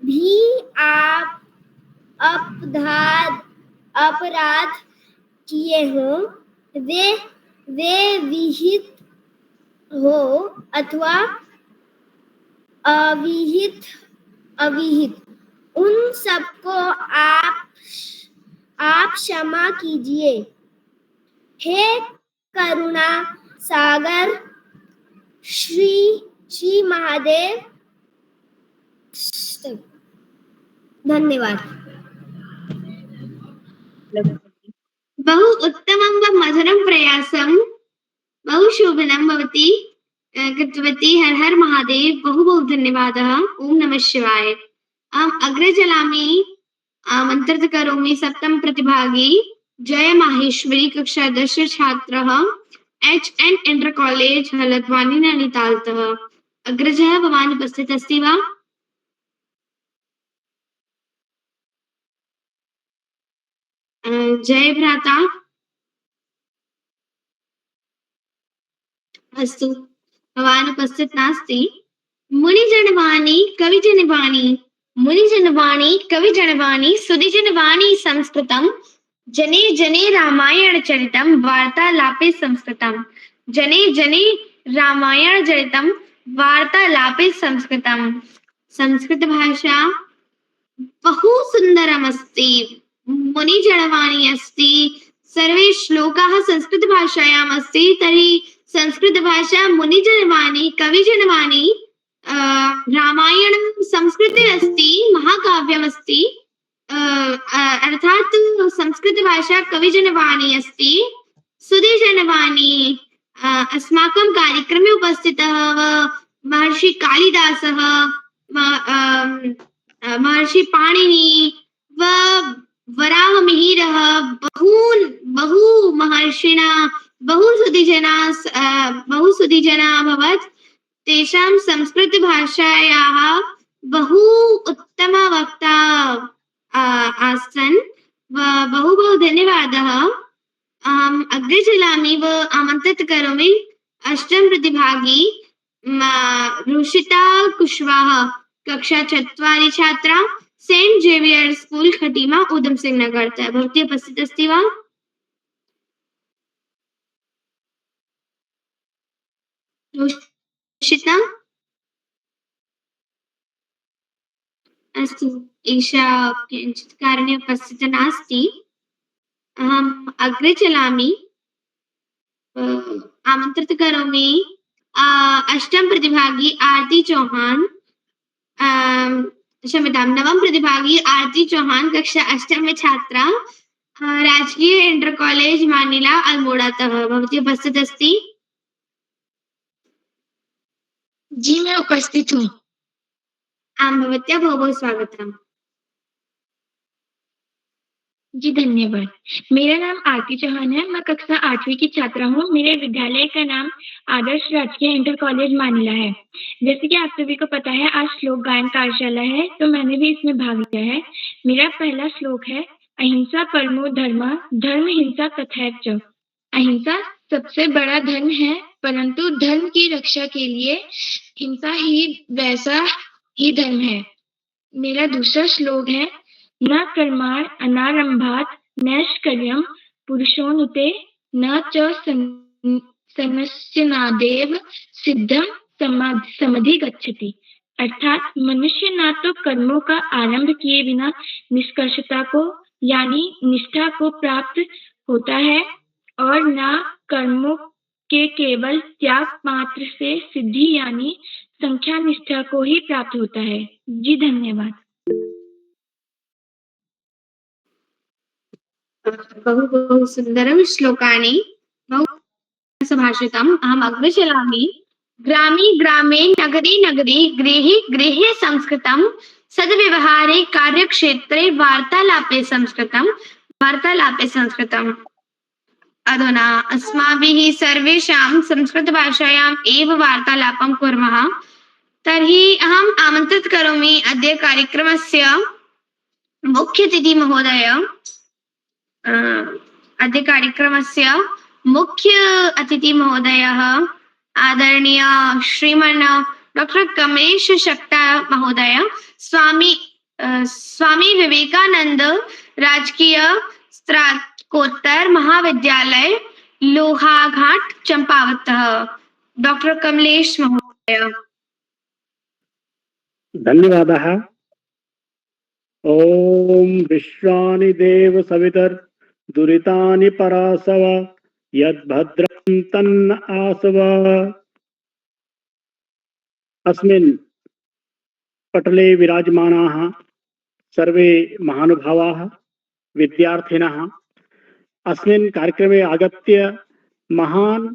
भी आप अपराध किए हों वे विहित हो अथवा अविहित उन सबको आप क्षमा कीजिए। हे करुणा सागर श्री महादेव। धन्यवाद। बहु उत्तमं व मधुरं प्रयासं बहु शोभनं भवती कृतवती। हर हर महादेव। बहु बहु धन्यवादः। ओम नमः शिवाय। अग्रे चलामि। आमन्त्रित करोमि सप्तम प्रतिभागी जय माहेश्वरी कक्षा 10 छात्रः HN इंटर कॉलेज हलद्वानी नैनीतालतः। अग्रजः भवान् उपस्थित अस्ति वा? जय भ्राता। अस्तु, भवान् उपस्थित नास्ति। मुनिजनवाणी कविजनवाणी सुधिजनवाणी संस्कृतं जने जने रामायण चरितं वार्तालापे संस्कृतं। जने जने रामायण चरितं वार्तालापे संस्कृतं। संस्कृत भाषा बहु सुन्दरमस्ति। मुनिजनवाणी अस्ति। सर्वे श्लोकाः संस्कृत भाषायाम् अस्ति। तर्हि संस्कृत भाषा मुनिजनवाणी कविजनवाणी रामायणं संस्कृते अस्ति, महाकाव्यमस्ति। अर्थात संस्कृत भाषा कविजनवाणी अस्ति। सुधीजनवाणी अस्माकं कार्यक्रमे उपस्थितः महर्षि कालिदासः, महर्षि पाणिनि व वराहमिहिरः, बहु महर्षिणा बहु सुधीजना अभवत्। तेषां संस्कृत भाषायाः बहु उत्तम वक्ता आसन्। बहु बहु धन्यवादः। अग्रे चलामि व आमन्त्रित करोमि अष्टम प्रतिभागी रुषिता कुशवाहा कक्षा 4 छात्रा Saint Xavier school Khatima Udham Singh नगरतः। भवती उपस्थित अस्ति वा? रुषिता अस्तु, एषा किञ्चित् कारणे उपस्थिता नास्ति। अहम् अग्रे चलामि। आमन्त्रित करोमि अष्टम प्रतिभागी आरती चौहान, क्षम्यतां नवम प्रतिभागी आरती चौहान, कक्षा 8 में छात्रा, राजकीय इंटर कॉलेज मानिला अल्मोड़ातः। भवती उपस्थित अस्ति? जी मैं उपस्थित हूँ। आं, भवत्या बहु बहु स्वागतम्। जी धन्यवाद। मेरा नाम आरती चौहान है। मैं कक्षा 8वीं की छात्रा हूँ। मेरे विद्यालय का नाम आदर्श राजकीय इंटर कॉलेज मानिला है। जैसे कि आप सभी को पता है, आज श्लोक गायन कार्यशाला है, तो मैंने भी इसमें भाग लिया है। मेरा पहला श्लोक है, अहिंसा परमो धर्म, धर्म हिंसा तथैव च। अहिंसा सबसे बड़ा धर्म है, परंतु धर्म की रक्षा के लिए हिंसा ही वैसा ही धर्म है। मेरा दूसरा श्लोक है, न कर्माण अनारंभात नैष्कर्म्यं पुरुषोनुते न च सनस्यनादेव सिद्धं समधिगच्छति। अर्थात मनुष्य न तो कर्मों का आरंभ किए बिना निष्कर्षता को यानी निष्ठा को प्राप्त होता है और न कर्मों के केवल त्याग मात्र से सिद्धि यानी संख्या निष्ठा को ही प्राप्त होता है। जी धन्यवाद। बहु बहु सुन्दरं श्लोकानि, बहु सुभाषितम्। अहम् अग्रे चलामि। ग्रामे ग्रामे नगरे नगरे गृहे गृहे संस्कृतं, सद्व्यवहारे कार्यक्षेत्रे वार्तालापे संस्कृतं, वार्तालापे संस्कृतम्। अधुना अस्माभिः सर्वेषां संस्कृतभाषायाम् एव वार्तालापं कुर्मः। तर्हि अहम् आमन्त्रित करोमि अद्य कार्यक्रमस्य मुख्य अतिथि महोदय। अद्य कार्यक्रमस्य मुख्य अतिथि महोदयः आदरणीय श्रीमन् डॉक्टर कमलेश शक्ता महोदय, स्वामी विवेकानंद राजकीय स्नातकोत्तर महाविद्यालय लोहाघाट चंपावतः। डॉक्टर कमलेश महोदय। धन्यवादः। ओम विश्वानि देव सवितर दुरितानि परासव यद्भद्रं तन्न आसव। अस्मिन् पटले विराजमानाः सर्वे महानुभावाः विद्यार्थिनः अस्मिन् कार्यक्रमे आगत्य महान्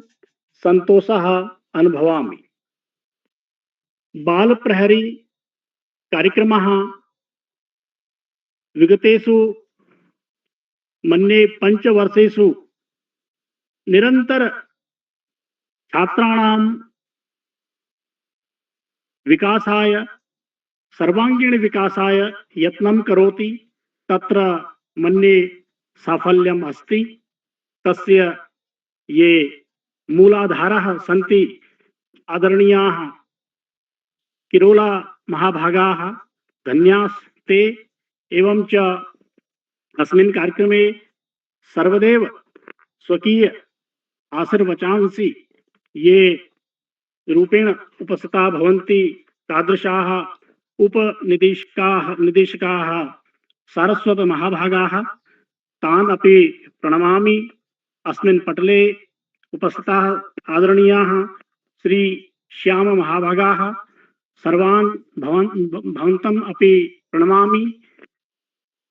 सन्तोषः अनुभवामि। बालप्रहरी कार्यक्रमः विगतेषु मन्ये 5 वर्षेषु निरंतर छात्राणां विकासाय सर्वांगीण विकासाय यत्नं करोति। तत्र मन्ये साफल्यम् अस्ति। तस्य ये मूलाधारः सन्ति आदरणीयाः किरोला महाभागाः, धन्यास्ते। एवं च अस्मिन् कार्यक्रमे सर्वदेव स्वकीय आशीर्वचांसि ये रूपेण उपस्थिताः भवन्ति तादृशाः निदेशकाः सारस्वत महाभागाः, तान् अपि प्रणमामि। अस्मिन् पटले उपस्थिताः आदरणीयाः श्री श्याम महाभागाः सर्वान् भवन्तम् अपि प्रणमामि।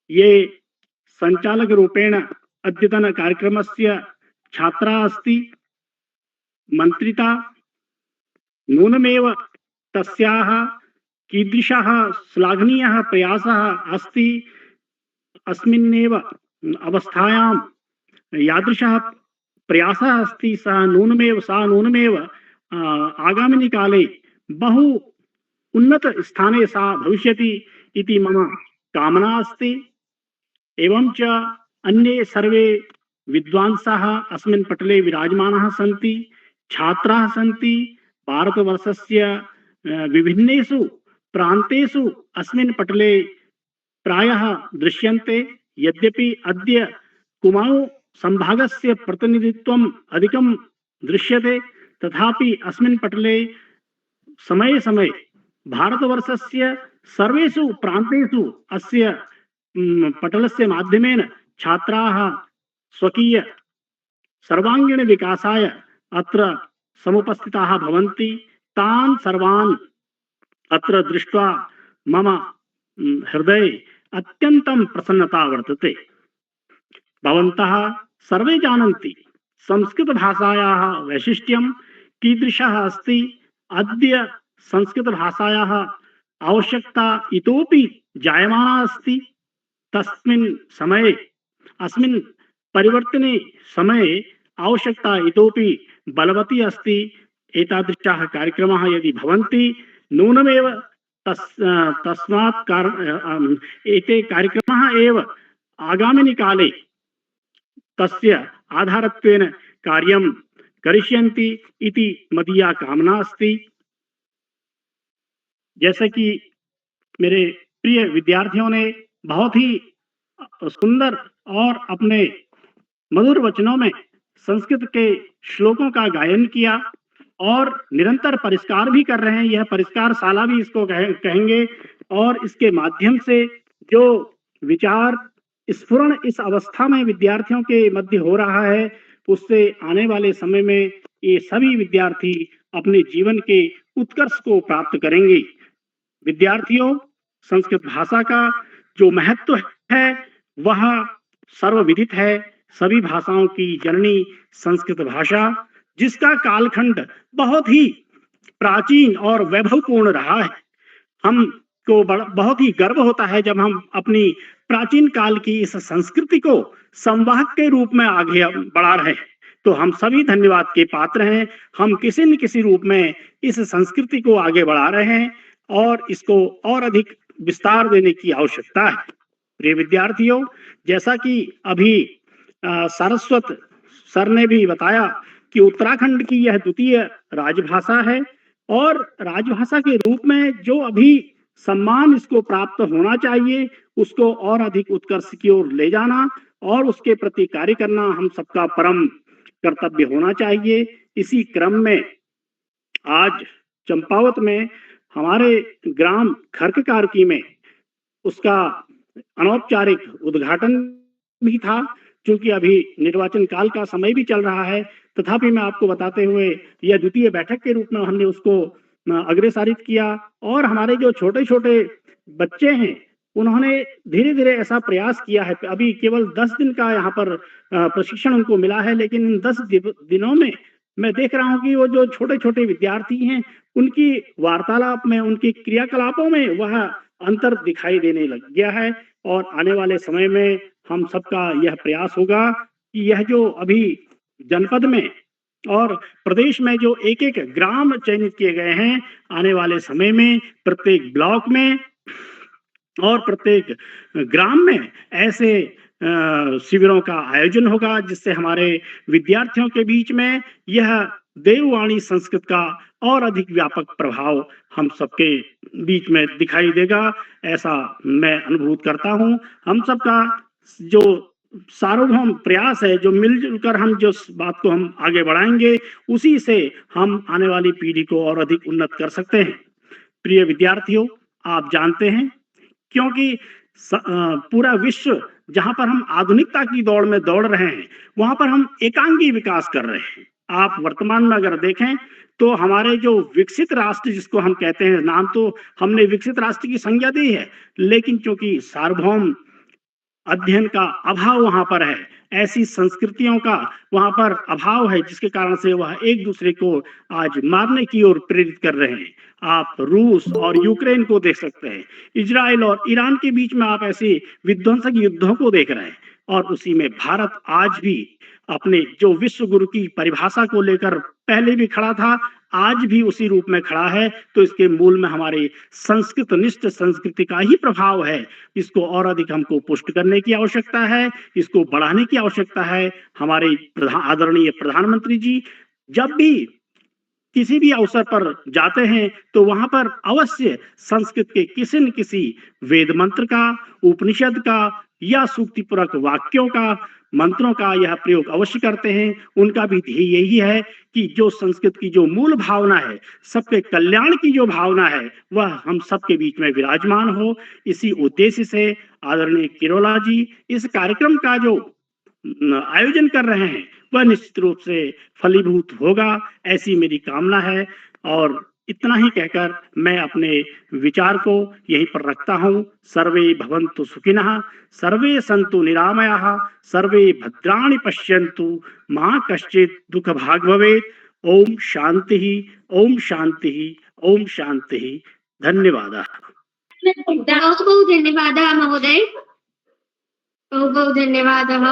ये संचालक रूपेण अद्यतन कार्यक्रमस्य छात्रा अस्ति, मंत्रिता नूनमेव तस्याः कीदृशः श्लाघनीयः प्रयासः अस्ति। अस्मिन्नेव अवस्थायां यादृशः प्रयासः अस्ति सा नूनमेव आगामिनि काले बहु उन्नत स्थाने सा भविष्यति इति मम कामना अस्ति। एवं च अन्ये सर्वे विद्वांसः अस्मिन् पटले विराजमानाः सन्ति, छात्राः सन्ति। भारतवर्षस्य विभिन्नेषु प्रान्तेषु अस्मिन् पटले प्रायः दृश्यन्ते। यद्यपि अद्य कुमाऊं संभागस्य प्रतिनिधित्वम् अधिकं दृश्यते, तथापि अस्मिन् पटले समये समये भारतवर्षस्य सर्वेषु प्रान्तेषु अस्य पटलस्य माध्यमेन छात्राः स्वकीय सर्वांगीण विकासाय अत्र समुपस्थिताः भवन्ति। तान् सर्वान् अत्र दृष्ट्वा मम हृदये अत्यन्तं प्रसन्नता वर्तते। भवन्तः सर्वे जानन्ति संस्कृतभाषायाः वैशिष्ट्यं कीदृशः अस्ति। अद्य संस्कृतभाषायाः आवश्यकता इतोपि जायमाना अस्ति। तस्मिन् समये अस्मिन् परिवर्तने समये आवश्यकता इतोपि बलवती अस्ति। एतादृशाः कार्यक्रमाः यदि भवन्ति नूनमेव तस्मात् एते कार्यक्रमाः एव आगामिनि काले तस्य आधारत्वेन कार्यं करिष्यन्ति इति मदीया कामना अस्ति। जैसे कि मेरे प्रिय विद्यार्थियों ने बहुत ही सुंदर और अपने मधुर वचनों में संस्कृत के श्लोकों का गायन किया और निरंतर परिष्कार भी कर रहे हैं। यह परिष्कार शाला भी इसको कहेंगे और इसके माध्यम से जो विचार स्फुरण इस अवस्था में विद्यार्थियों के मध्य हो रहा है, उससे आने वाले समय में ये सभी विद्यार्थी अपने जीवन के उत्कर्ष को प्राप्त करेंगे। विद्यार्थियों, संस्कृत भाषा का जो महत्व है वह सर्वविदित है। सभी भाषाओं की जननी संस्कृत भाषा, जिसका कालखंड बहुत ही प्राचीन और वैभवपूर्ण रहा है। हमको बहुत ही गर्व होता है जब हम अपनी प्राचीन काल की इस संस्कृति को संवाहक के रूप में आगे बढ़ा रहे हैं। तो हम सभी धन्यवाद के पात्र हैं। हम किसी न किसी रूप में इस संस्कृति को आगे बढ़ा रहे हैं और इसको और अधिक विस्तार देने की आवश्यकता है। प्रिय विद्यार्थियों, जैसा कि अभी सारस्वत सर ने भी बताया कि उत्तराखंड की यह द्वितीय राजभाषा है और राजभाषा के रूप में जो अभी सम्मान इसको प्राप्त होना चाहिए उसको और अधिक उत्कर्ष की ओर ले जाना और उसके प्रति कार्य करना हम सबका परम कर्तव्य होना चाहिए। इसी क्रम में आज चंपावत में हमारे ग्राम खरककारकी में उसका अनौपचारिक उद्घाटन भी था। क्योंकि अभी निर्वाचन काल का समय भी चल रहा है, तथापि मैं आपको बताते हुए यह द्वितीय बैठक के रूप में हमने उसको अग्रसारित किया और हमारे जो छोटे छोटे बच्चे हैं उन्होंने धीरे धीरे ऐसा प्रयास किया है। अभी केवल 10 दिन का यहाँ पर प्रशिक्षण उनको मिला है, लेकिन इन 10 दिनों में मैं देख रहा हूँ कि वो जो छोटे छोटे विद्यार्थी हैं उनकी वार्तालाप में, उनकी क्रियाकलापों में वह अंतर दिखाई देने लग गया है। और आने वाले समय में हम सबका यह प्रयास होगा कि यह जो अभी जनपद में और प्रदेश में जो एक एक ग्राम चयनित किए गए हैं, आने वाले समय में प्रत्येक ब्लॉक में और प्रत्येक ग्राम में ऐसे शिविरों का आयोजन होगा, जिससे हमारे विद्यार्थियों के बीच में यह देववाणी संस्कृत का और अधिक व्यापक प्रभाव हम सबके बीच में दिखाई देगा। ऐसा मैं अनुभूत करता हूँ। हम सबका जो सार्वभौम प्रयास है, जो मिलजुल कर हम जो बात को हम आगे बढ़ाएंगे, उसी से हम आने वाली पीढ़ी को और अधिक उन्नत कर सकते हैं। प्रिय विद्यार्थियों, आप जानते हैं क्योंकि पूरा विश्व जहां पर हम आधुनिकता की दौड़ में दौड़ रहे हैं, वहां पर हम एकांगी विकास कर रहे हैं। आप वर्तमान में अगर देखें तो हमारे जो विकसित राष्ट्र जिसको हम कहते हैं, नाम तो हमने विकसित राष्ट्र की संज्ञा दी है, लेकिन क्योंकि सार्वभौम अध्ययन का अभाव वहां पर है, ऐसी संस्कृतियों का वहां पर अभाव है, जिसके कारण से वह एक दूसरे को आज मारने की ओर प्रेरित कर रहे हैं। आप रूस और यूक्रेन को देख सकते हैं, इजराइल और ईरान के बीच में आप ऐसे विध्वंसक युद्धों को देख रहे हैं। और उसी में भारत आज भी अपने जो विश्व गुरु की परिभाषा को लेकर पहले भी खड़ा था, आज भी उसी रूप में खड़ा है। तो इसके मूल में हमारी संस्कृत निष्ठ संस्कृति का ही प्रभाव है। इसको और अधिक हमको पुष्ट करने की आवश्यकता है, इसको बढ़ाने की आवश्यकता है। हमारे आदरणीय प्रधानमंत्री जी जब भी किसी भी अवसर पर जाते हैं तो वहां पर अवश्य संस्कृत के किसी न किसी वेद मंत्र का, उपनिषद का या सूक्तिपूरक वाक्यों का, मंत्रों का यह प्रयोग अवश्य करते हैं। उनका भी ध्येय यही है कि जो संस्कृत की जो मूल भावना है, सबके कल्याण की जो भावना है, वह हम सबके बीच में विराजमान हो। इसी उद्देश्य से आदरणीय किरोला जी इस कार्यक्रम का जो आयोजन कर रहे हैं वह निश्चित रूप से फलीभूत होगा, ऐसी मेरी कामना है। और इतना ही कहकर मैं अपने विचार को यहीं पर रखता हूं। सर्वे भवन्तु सुखिनः, सर्वे सन्तु निरामयाः, सर्वे भद्राणि पश्यन्तु, मा कश्चित् दुःख भाग् भवेत्। ओम शांति, ओम शांति, ओम शांति। धन्यवादः। बहुत बहुत धन्यवादः महोदय, बहुत बहुत धन्यवादः।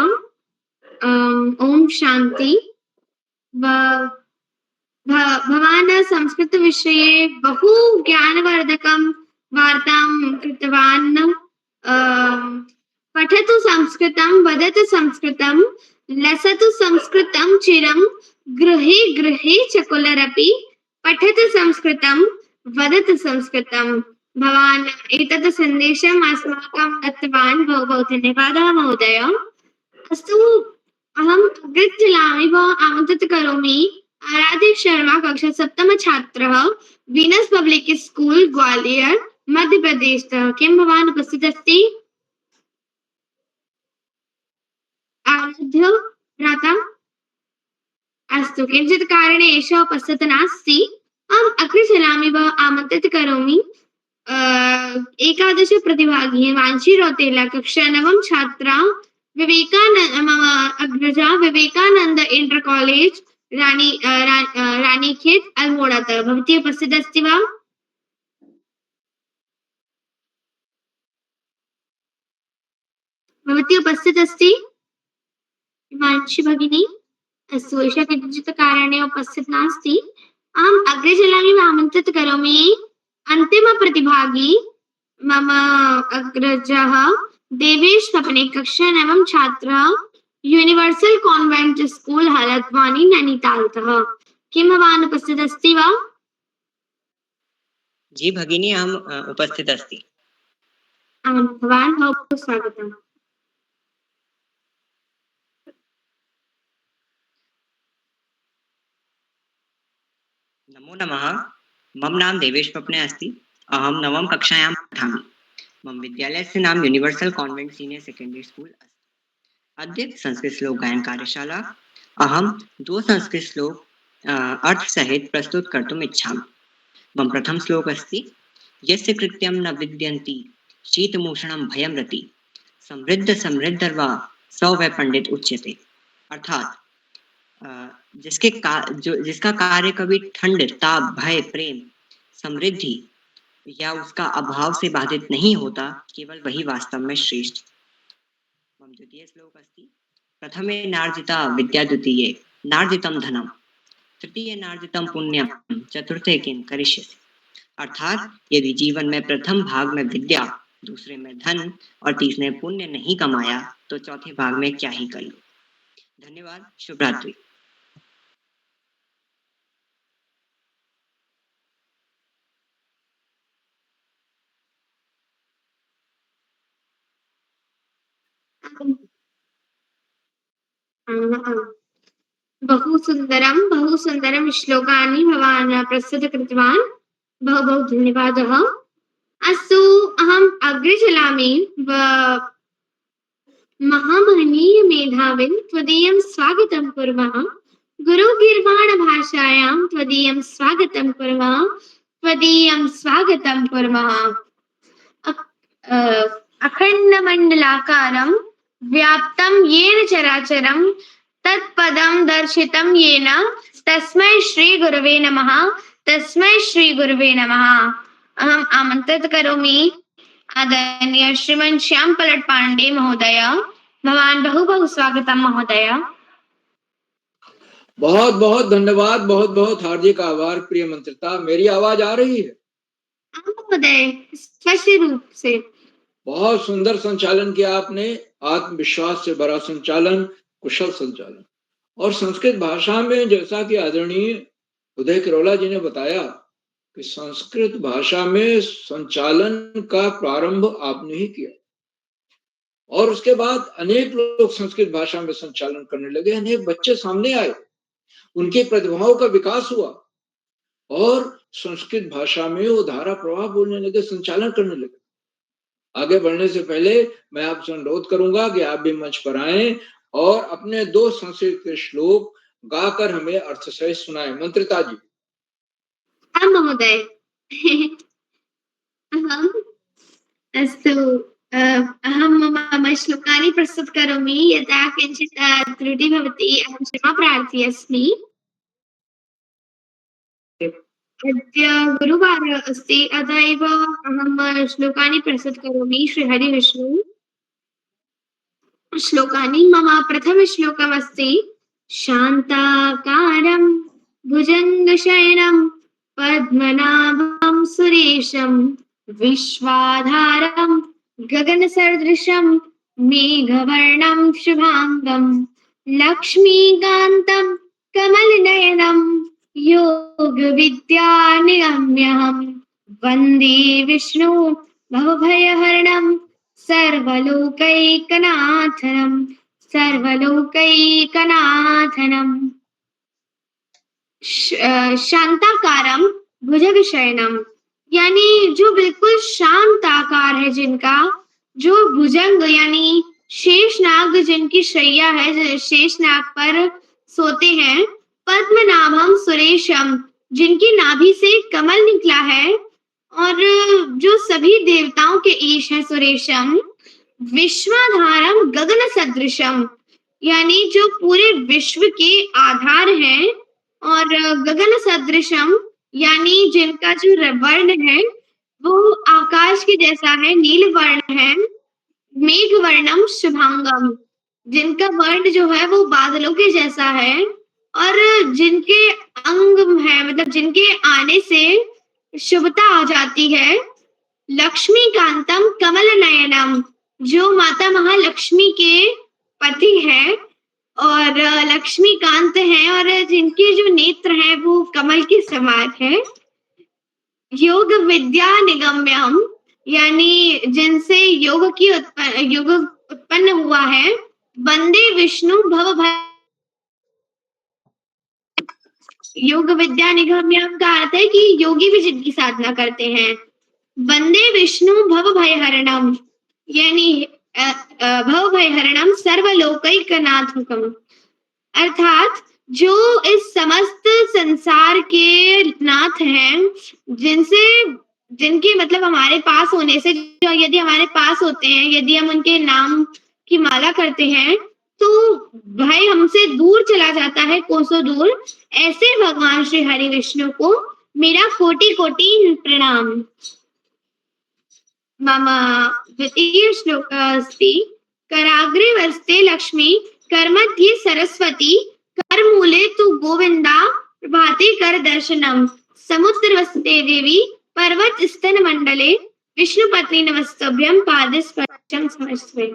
ओम शांति। भवान् संस्कृत विषये बहु ज्ञानवर्धकं वार्तां कृतवान्। पठतु संस्कृतं, वदतु संस्कृतं, लसतु संस्कृतं चिरं, गृहे गृहे च कुलरपि। पठतु संस्कृतं, वदतु संस्कृतं। भवान् एतत् सन्देशम् अस्माकं दत्तवान्, बहु बहु धन्यवादः महोदय। अस्तु, अहम् अग्रे चलामि वा आमन्त्रित करोमि आराध्य शर्मा, कक्षा 7 छात्रः, Venus public school Gwalior Madhya प्रदेशतः। किं भवान् उपस्थित अस्ति? आराध्य भ्राता? अस्तु, किञ्चित् कारणे एषः उपस्थितः नास्ति। अहम् अग्रे चलामि वा आमन्त्रित करोमि 11 प्रतिभागी वांशी रौतेला, कक्षा 9 छात्रा, मम अग्रजा, विवेकानंद इंटर कॉलेज रानीखेत अल्मोड़ातः। भवती उपस्थित अस्ति वा? भवती उपस्थित अस्ति हिमांशी भगिनी? अस्तु, एषः किञ्चित् कारणे उपस्थित नास्ति। अहम् अग्रे चलामि वा आमन्त्रित करोमि अन्तिम प्रतिभागी मम अग्रजः देवेश स्वप्ने, कक्षा 9 छात्रः, यूनिवर्सल कॉन्वेंट स्कूल हलद्वानी नैनीतालतः। किं भवान् उपस्थित अस्ति वा? जी भगिनी, अहम् उपस्थित अस्ति। भवान् बहु स्वागतम्। नमो नमः। मम नाम देवेश स्वप्ने अस्ति। अहं 9वीं कक्षायां पठामि। मम विद्यालयस्य नाम universal convent senior secondary school अस्ति। अद्य संस्कृत श्लोक गायन कार्यशाला। अहं 2 संस्कृत श्लोक अर्थ सहित प्रस्तुत कर्तुम् इच्छामि। मम प्रथम श्लोक अस्ति, यस्य कृत्यं न विद्यन्ति शीतमूषणं भयं रति, समृद्ध समृद्धर्वा सौ वै पंडित उच्यते। अर्थात जिसका कार्य कभी ठंड, ताप, भय, प्रेम, समृद्धि या उसका अभाव से बाधित नहीं होता, केवल वही वास्तव में श्रेष्ठ। मम द्वितीय श्लोक अस्ति, प्रथमे नार्जिता विद्या, द्वितीये नार्जितं धनम, तृतीये नार्जितं पुण्यम, चतुर्थे किं करिष्यसि। अर्थात यदि जीवन में प्रथम भाग में विद्या, दूसरे में धन और तीसरे पुण्य नहीं कमाया तो चौथे भाग में क्या ही कर लो। धन्यवाद। शुभ रात्रि। बहु सुंदरम श्लोकानि भवान् प्रस्तुत कृतवान्। बहु बहु धन्यवादः। अस्तु, अहम् अग्रे चलामि। महामहनीय मेधाविन् त्वदीयं स्वागतं कुर्मः। गुरुगीर्वाण भाषायां त्वदीयं स्वागतं कुर्मः, त्वदीयं स्वागतं कुर्मः। अखण्डमण्डलाकारं व्याप्तं येन चराचरं तत्पदं दर्शितं येन तस्मै श्री गुरवे नमः, तस्मै श्री गुरवे नमः। अहम् आमन्त्रित करोमि आदरणीय श्रीमान श्याम पलट पांडे महोदय। भवान् बहु बहु स्वागतम् महोदय। बहुत बहुत धन्यवाद, बहुत बहुत हार्दिक आभार प्रिय मंत्रिता। मेरी आवाज आ रही है? महोदय, स्पष्ट रूप से। बहुत सुंदर संचालन किया आपने, आत्मविश्वास से भरा संचालन, कुशल संचालन। और संस्कृत भाषा में जैसा कि आदरणीय उदय किरोला जी ने बताया कि संस्कृत भाषा में संचालन का प्रारंभ आपने ही किया और उसके बाद अनेक लोग संस्कृत भाषा में संचालन करने लगे, अनेक बच्चे सामने आए, उनकी प्रतिभाओं का विकास हुआ और संस्कृत भाषा में वो धारा प्रवाह बोलने लगे, संचालन करने लगे। आगे बढ़ने से पहले मैं आपसे अनुरोध करूंगा कि आप भी मंच पर आएं और अपने 2 संस्कृत के श्लोक गाकर हमें अर्थ सहित सुनाएं। मंत्रिता जी। आं महोदय। अहम् अस्तु, अहं मम श्लोकानि प्रस्तुतकरोमि। यदा किञ्चित् त्रुटिः भवति अहं क्षमा प्रार्थी अस्मि। अद्य गुरुवारः अस्ति, अतः एव अहं श्लोकानि प्रस्तुतकरोमि श्रीहरिविष्णु श्लोकानि। मम प्रथमश्लोकमस्ति शान्ताकारं भुजङ्गशयनं पद्मनाभं सुरेशं विश्वाधारं गगनसदृशं मेघवर्णं शुभाङ्गं लक्ष्मीकान्तं कमलनयनं योगविद्यानिगम्यहं वन्दे विष्णु भवभयहरणं सर्वलोकैकनाथनं सर्वलोकैकनाथनम्। शांताकारम भुजगशयनम, यानी जो बिल्कुल शांत आकार है, जिनका जो भुजंग यानी शेषनाग जिनकी शैया है, शेषनाग पर सोते हैं। पद्मनाभम सुरेशम, जिनकी नाभि से कमल निकला है और जो सभी देवताओं के ईश है सुरेशम। विश्वाधारम गगन सदृशम, यानी जो पूरे विश्व के आधार हैं। और गगन सदृशम, यानी जिनका जो वर्ण है वो आकाश के जैसा है, नील वर्ण है। मेघ वर्णम शुभांगम, जिनका वर्ण जो है वो बादलों के जैसा है और जिनके अंग है, मतलब जिनके आने से शुभता आ जाती है। लक्ष्मीकांतम कमल नयनम, जो माता महालक्ष्मी के पति हैं और लक्ष्मीकांत हैं और जिनके जो नेत्र हैं वो कमल के समान है। योग विद्या निगम्यम, यानी जिनसे योग उत्पन्न हुआ है। वंदे विष्णु भव भय, योग विद्या निगम्यम का अर्थ है कि योगी भी जिनकी साधना करते हैं। वंदे विष्णु भव भयहरणम, यानी भव भयहरणम सर्वलोकैकनाथकम, अर्थात जो इस समस्त संसार के नाथ हैं, जिनके मतलब हमारे पास होने से, जो यदि हमारे पास होते हैं, यदि हम उनके नाम की माला करते हैं तो भय हमसे दूर चला जाता है, कोसों दूर। ऐसे भगवान श्री हरि विष्णु को मेरा कोटि कोटि प्रणाम। मम द्वितीय श्लोक अस्ति कराग्रे वस्ते लक्ष्मी करमध्ये सरस्वती करमूले तु गोविंदा प्रभाते कर दर्शनम समुद्र वसते देवी पर्वत स्तन मंडले विष्णु पत्नी नमस्तभ्यम पाद स्पर्शम समस्वे।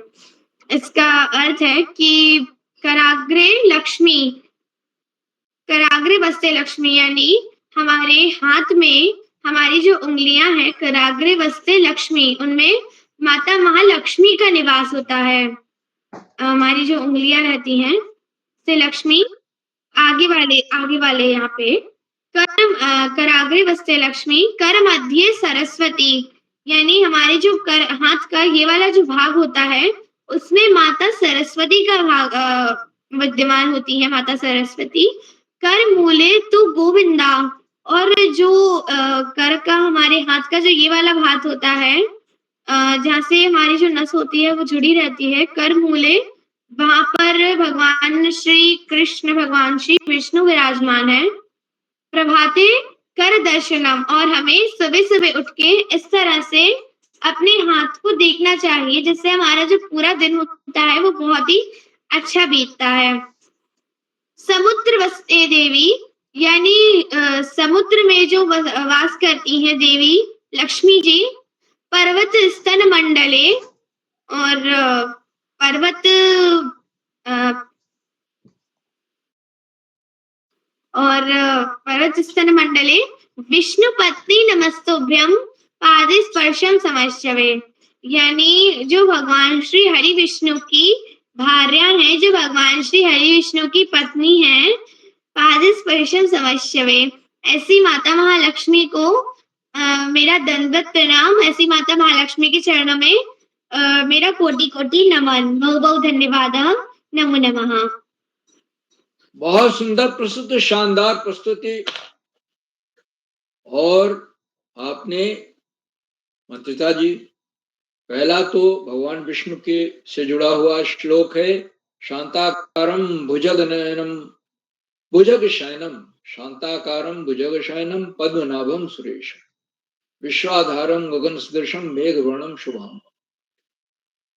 इसका अर्थ है कि कराग्रे लक्ष्मी, कराग्रे वस्ते लक्ष्मी, यानी हमारे हाथ में हमारी जो उंगलियां हैं, कराग्रे वस्ते लक्ष्मी, उनमें माता महालक्ष्मी का निवास होता है। हमारी जो उंगलियां रहती हैं से लक्ष्मी, आगे वाले यहाँ पे कराग्रे वस्ते लक्ष्मी, कर मध्य सरस्वती, यानी हमारे जो हाथ का ये वाला जो भाग होता है उसमें माता सरस्वती का भाग विद्यमान होती है, माता सरस्वती। कर मूले तु गोविंदा, और जो कर का हमारे हाथ का जो ये वाला भाग होता है, जहाँ से हमारी जो नस होती है वो जुड़ी रहती है, कर मूले, वहां पर भगवान श्री कृष्ण, भगवान श्री विष्णु विराजमान है। प्रभाते कर दर्शनम, और हमें सुबह सुबह उठ के इस तरह से अपने हाथ को देखना चाहिए, जिससे हमारा जो पूरा दिन होता है वो बहुत ही अच्छा बीतता है। समुद्र वसते देवी, यानी समुद्र में जो वास करती हैं देवी लक्ष्मी जी। पर्वत स्तन मंडले, और पर्वत और पर्वतस्तन मंडले विष्णुपत्नी नमस्तोभ्यम पादे स्पर्शम समश्चवे, यानी जो भगवान श्री हरि विष्णु की भार्या है, जो भगवान श्री हरि विष्णु की पत्नी है, पादे स्पर्शम समश्चवे, ऐसी माता महालक्ष्मी को मेरा दंडवत प्रणाम। ऐसी माता महालक्ष्मी के चरणों में मेरा कोटि कोटि नमन। बहुत बहुत धन्यवाद। नमो नमः। बहुत सुंदर प्रस्तुति, शानदार प्रस्तुति। और आपने मंत्रिता जी, पहला तो भगवान विष्णु के से जुड़ा हुआ श्लोक है, शांताकारम भुजगनयनम भुजगशयनम, शांताकारम भुजगशयनम पद्मनाभम सुरेश, विश्वाधारम गगन सदृशम मेघवर्णम शुभम।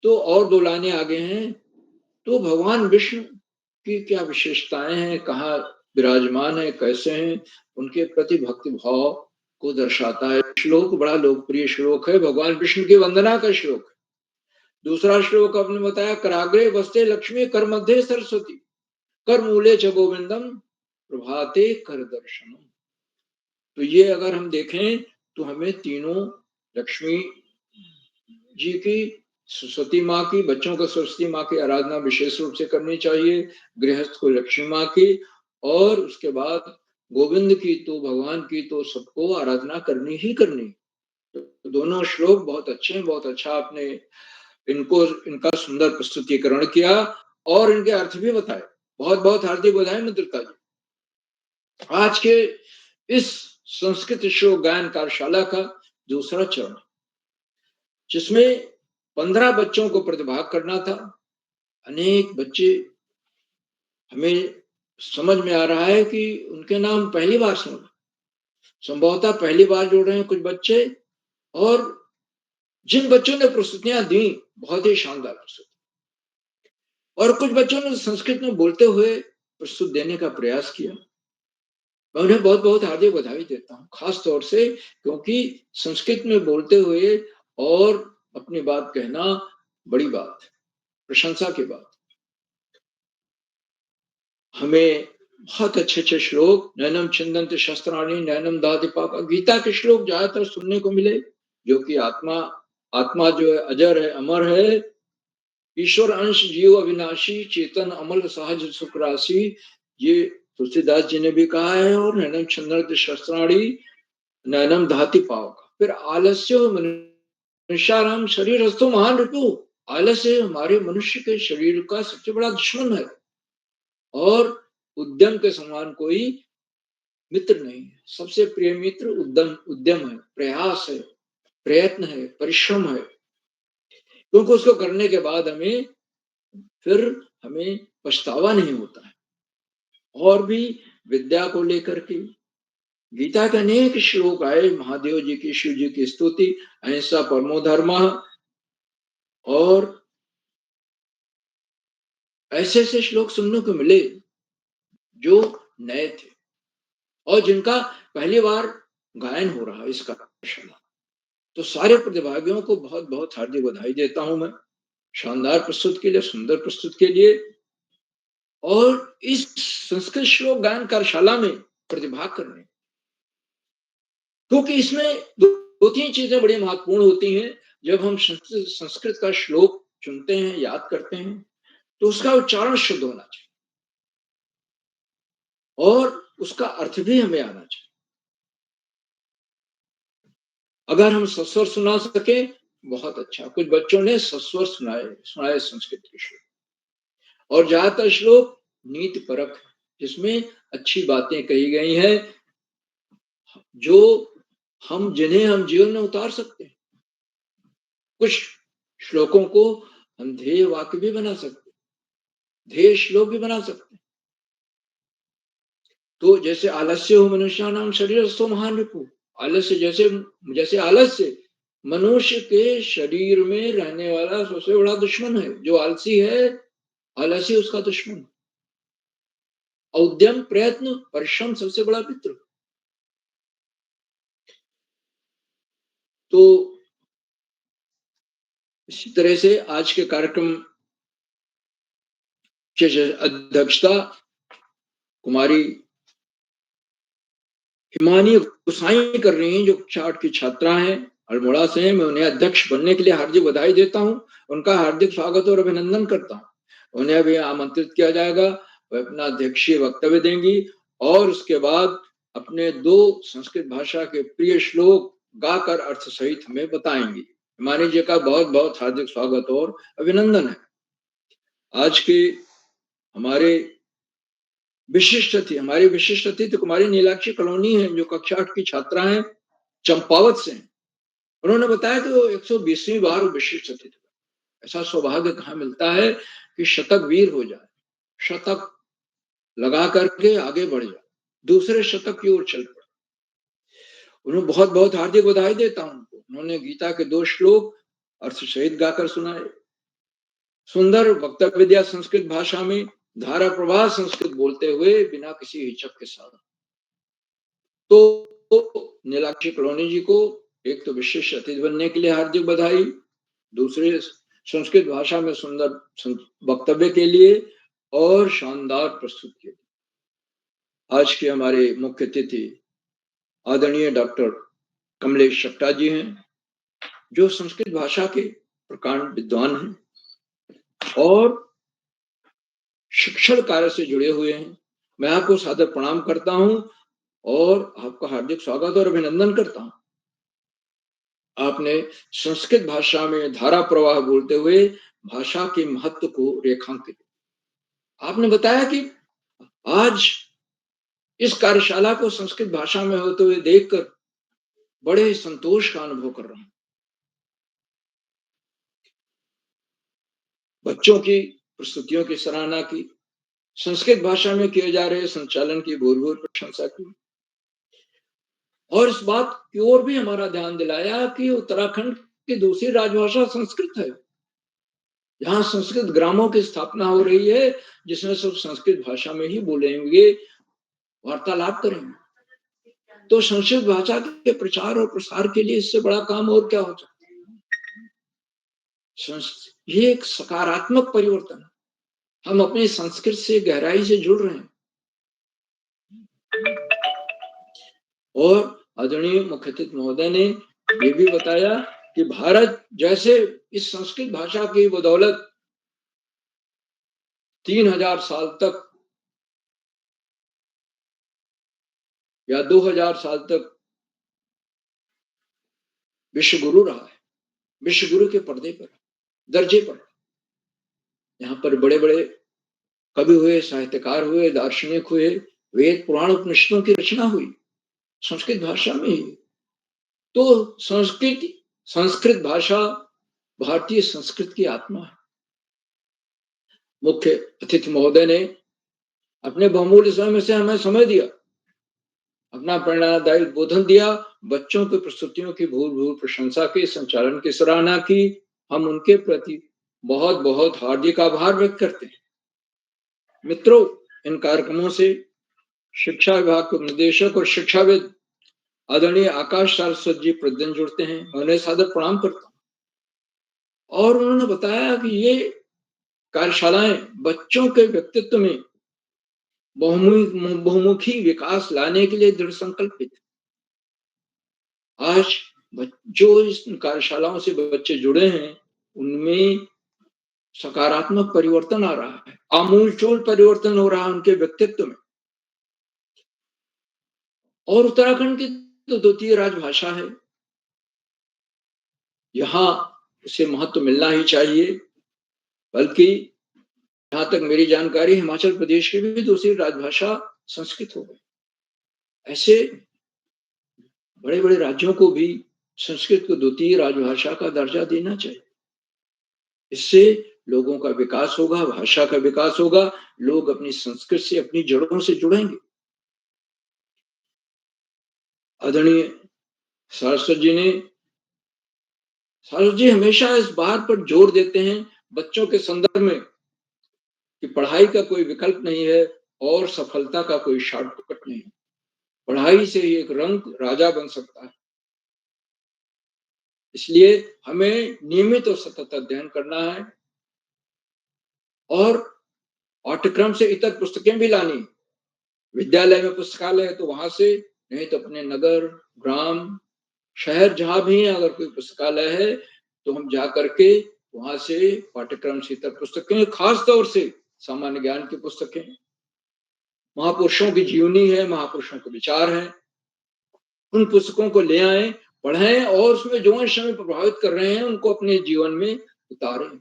तो और दो लाइनें आगे हैं। तो भगवान विष्णु की क्या विशेषताएं हैं, कहाँ विराजमान है, कैसे हैं, उनके प्रति भक्ति भाव को दर्शाता है। श्लोक बड़ा लोकप्रिय श्लोक है, भगवान विष्णु की वंदना का श्लोक है। दूसरा श्लोक आपने बताया, कराग्रे वस्ते लक्ष्मी कर मध्य सरस्वती कर मूले च गोविंदम प्रभाते कर दर्शनम। तो ये अगर हम देखें तो हमें तीनों, लक्ष्मी जी की, सरस्वती माँ की, बच्चों को सरस्वती माँ की आराधना विशेष रूप से करनी चाहिए, गृहस्थ को लक्ष्मी माँ की, और उसके बाद गोविंद की तो, भगवान की तो सबको आराधना करनी ही करनी। तो दोनों श्लोक बहुत अच्छे हैं, बहुत अच्छा आपने इनका सुंदर प्रस्तुतिकरण किया और इनके अर्थ भी बताए। बहुत बहुत हार्दिक बधाई मित्रता जी। आज के इस संस्कृत श्लोक गायन कार्यशाला का दूसरा चरण, जिसमें 15 बच्चों को प्रतिभाग करना था। अनेक बच्चे, हमें समझ में आ रहा है कि उनके नाम पहली बार सुन, संभवतः पहली बार जुड़ रहे हैं कुछ बच्चे, और जिन बच्चों ने प्रस्तुतियां दी बहुत ही शानदार प्रस्तुति, और कुछ बच्चों ने संस्कृत में बोलते हुए प्रस्तुत देने का प्रयास किया। मैं उन्हें बहुत बहुत हार्दिक बधाई देता हूँ, खास तौर से क्योंकि संस्कृत में बोलते हुए और अपनी बात कहना बड़ी बात है, प्रशंसा की बात। हमें बहुत अच्छे अच्छे श्लोक, नैनम छिन्दन्ति शस्त्राणि नैनम दहति पापा, गीता के श्लोक ज्यादातर सुनने को मिले, जो कि आत्मा जो है अजर है, अमर है, ईश्वर अंश जीव अविनाशी, चेतन अमल सहज सुख राशि, ये तुलसीदास जी ने भी कहा है। और नैनम छिन्दन्ति शस्त्राणि नैनम दहति पावक। फिर आलस्य मनुष्याराम शरीर हस्तो महान रिपु, आलस्य हमारे मनुष्य के शरीर का सबसे बड़ा दुश्मन है, और उद्यम के समान कोई मित्र नहीं है। सबसे प्रिय मित्र उद्यम है, प्रयास है, प्रयत्न है, परिश्रम है, क्योंकि उसको करने के बाद हमें पछतावा नहीं होता है। और भी विद्या को लेकर के गीता के अनेक श्लोक आए, महादेव जी की, शिव जी की स्तुति, अहिंसा परमो धर्मः, और ऐसे ऐसे श्लोक सुनने को मिले जो नए थे और जिनका पहली बार गायन हो रहा है इस कार्यशाला। तो सारे प्रतिभागियों को बहुत बहुत हार्दिक बधाई देता हूं मैं, शानदार प्रस्तुत के लिए, सुंदर प्रस्तुत के लिए। और इस संस्कृत श्लोक गायन कार्यशाला में प्रतिभाग करने, क्योंकि इसमें दो तीन चीजें बड़ी महत्वपूर्ण होती हैं। जब हम संस्कृत का श्लोक चुनते हैं, याद करते हैं, तो उसका उच्चारण शुद्ध होना चाहिए और उसका अर्थ भी हमें आना चाहिए। अगर हम सस्वर सुना सके बहुत अच्छा। कुछ बच्चों ने सस्वर सुनाए संस्कृत के श्लोक, और ज्यादातर श्लोक नीति परक है, जिसमें अच्छी बातें कही गई हैं, जिन्हें हम जीवन में उतार सकते हैं। कुछ श्लोकों को हम ध्येय वाक्य भी बना सकते हैं, ध्येय श्लोक भी बना सकते हैं। तो जैसे आलस्य हो मनुष्याणाम शरीरस्थो महान रिपु, आलस्य जैसे आलस्य मनुष्य के शरीर में रहने वाला सबसे बड़ा दुश्मन है। जो आलसी है, आलस्य उसका दुश्मन। उद्यम, प्रयत्न, परिश्रम सबसे बड़ा मित्र। तो इसी तरह से आज के कार्यक्रम की अध्यक्षता कुमारी हिमानी गुसाई कर रही हैं, जो कक्षा 8 की छात्रा हैं, अल्मोड़ा से हैं। मैं उन्हें अध्यक्ष बनने के लिए हार्दिक बधाई देता हूं, उनका हार्दिक स्वागत और अभिनंदन करता हूं। उन्हें अभी आमंत्रित किया जाएगा, वे अपना अध्यक्षीय वक्तव्य देंगी और उसके बाद अपने 2 संस्कृत भाषा के प्रिय श्लोक गाकर अर्थ सहित हमें बताएंगी। हिमानी जी का बहुत बहुत हार्दिक स्वागत और अभिनंदन है। आज के हमारे हमारी विशिष्ट अतिथि कुमारी नीलाक्षी कलोनी है, जो कक्षा 8 की छात्रा हैं, चंपावत से हैं। उन्होंने बताया कि वो 120वीं बार विशिष्ट अतिथि। ऐसा सौभाग्य कहाँ मिलता है कि शतक वीर हो जाए, शतक लगा करके आगे बढ़ जाए, दूसरे शतक की ओर चल पड़े। उन्हें बहुत बहुत हार्दिक बधाई देता हूं उनको। उन्होंने गीता के 2 श्लोक अर्थ सहित गाकर सुनाए। सुंदर वक्तव्य दिया संस्कृत भाषा में, धारा प्रवाह संस्कृत बोलते हुए बिना किसी हिचक के साथ। तो नीलाक्षी कलोनी जी को एक तो विशेष अतिथि बनने के लिए हार्दिक बधाई, दूसरे संस्कृत भाषा में सुंदर वक्तव्य के लिए और शानदार प्रस्तुत के लिए। आज के हमारे मुख्य अतिथि आदरणीय डॉक्टर कमलेश शक्टा जी हैं, जो संस्कृत भाषा के प्रकांड विद्वान हैं और शिक्षण कार्य से जुड़े हुए हैं। मैं आपको सादर प्रणाम करता हूं और आपका हार्दिक स्वागत और अभिनंदन करता हूं। आपने संस्कृत भाषा में धारा प्रवाह बोलते हुए भाषा के महत्व को रेखांकित। आपने बताया कि आज इस कार्यशाला को संस्कृत भाषा में होते हुए देखकर बड़े संतोष का अनुभव कर रहा हूं। बच्चों की प्रस्तुतियों की सराहना की, संस्कृत भाषा में किए जा रहे संचालन की भूर प्रशंसा की और इस बात की ओर भी हमारा ध्यान दिलाया कि उत्तराखंड की दूसरी राजभाषा संस्कृत है। यहाँ संस्कृत ग्रामों की स्थापना हो रही है, जिसमें सब संस्कृत भाषा में ही बोलेंगे, वार्तालाप करेंगे। तो संस्कृत भाषा के प्रचार और प्रसार के लिए इससे बड़ा काम और क्या हो सकता है। ये एक सकारात्मक परिवर्तन है। हम अपनी संस्कृत से गहराई से जुड़ रहे हैं। और आदरणीय मुख्य अतिथि महोदय ने ये भी बताया कि भारत जैसे इस संस्कृत भाषा की बदौलत 3000 साल तक या 2000 साल तक विश्व गुरु रहा है, विश्व गुरु के पर्दे पर, दर्जे पर। यहाँ पर बड़े बड़े कवि हुए, साहित्यकार हुए, दार्शनिक हुए, वेद पुराण उपनिषदों की रचना हुई संस्कृत भाषा में ही। तो संस्कृत भाषा भारतीय संस्कृत की आत्मा है। मुख्य अतिथि महोदय ने अपने बहुमूल्य समय में से हमें समय दिया, अपना प्रेरणादायी उद्बोधन दिया, बच्चों की प्रस्तुतियों की भूर प्रशंसा की, संचालन की सराहना की। हम उनके प्रति बहुत बहुत हार्दिक आभार व्यक्त करते हैं। मित्रों, इन कार्यक्रमों से शिक्षा विभाग के निदेशक और शिक्षाविद आदरणीय आकाश सारस्वत जी प्रतिदिन जुड़ते हैं। मैं उन्हें सादर प्रणाम करता हूं और उन्होंने बताया कि ये कार्यशालाएं बच्चों के व्यक्तित्व में बहुमुखी विकास लाने के लिए दृढ़ संकल्पित। आज जो इस कार्यशालाओं से बच्चे जुड़े हैं, उनमें सकारात्मक परिवर्तन आ रहा है, आमूलचूल परिवर्तन हो रहा है उनके व्यक्तित्व में। और उत्तराखंड की तो द्वितीय राजभाषा है, यहाँ उसे महत्व मिलना ही चाहिए। बल्कि जहां तक मेरी जानकारी, हिमाचल प्रदेश की भी दूसरी राजभाषा संस्कृत हो गई। ऐसे बड़े बड़े राज्यों को भी संस्कृत को द्वितीय राजभाषा का दर्जा देना चाहिए। इससे लोगों का विकास होगा, भाषा का विकास होगा, लोग अपनी संस्कृत से, अपनी जड़ों से जुड़ेंगे। आदरणीय सारस्वत जी हमेशा इस बात पर जोर देते हैं बच्चों के संदर्भ में कि पढ़ाई का कोई विकल्प नहीं है और सफलता का कोई शॉर्टकट नहीं। पढ़ाई से ही एक रंग राजा बन सकता है। इसलिए हमें नियमित और सतत अध्ययन करना है और पाठ्यक्रम से इतर पुस्तकें भी लानी। विद्यालय में पुस्तकालय है तो वहां से नहीं तो अपने नगर, ग्राम, शहर जहां भी है, अगर कोई पुस्तकालय है तो हम जा करके वहां से पाठ्यक्रम से इतर पुस्तकें, खास तौर से सामान्य ज्ञान की पुस्तकें, महापुरुषों की जीवनी है, महापुरुषों के विचार हैं, उन पुस्तकों को ले आए, पढ़ें और उसमें जो अंश हमें प्रभावित कर रहे हैं उनको अपने जीवन में उतारें।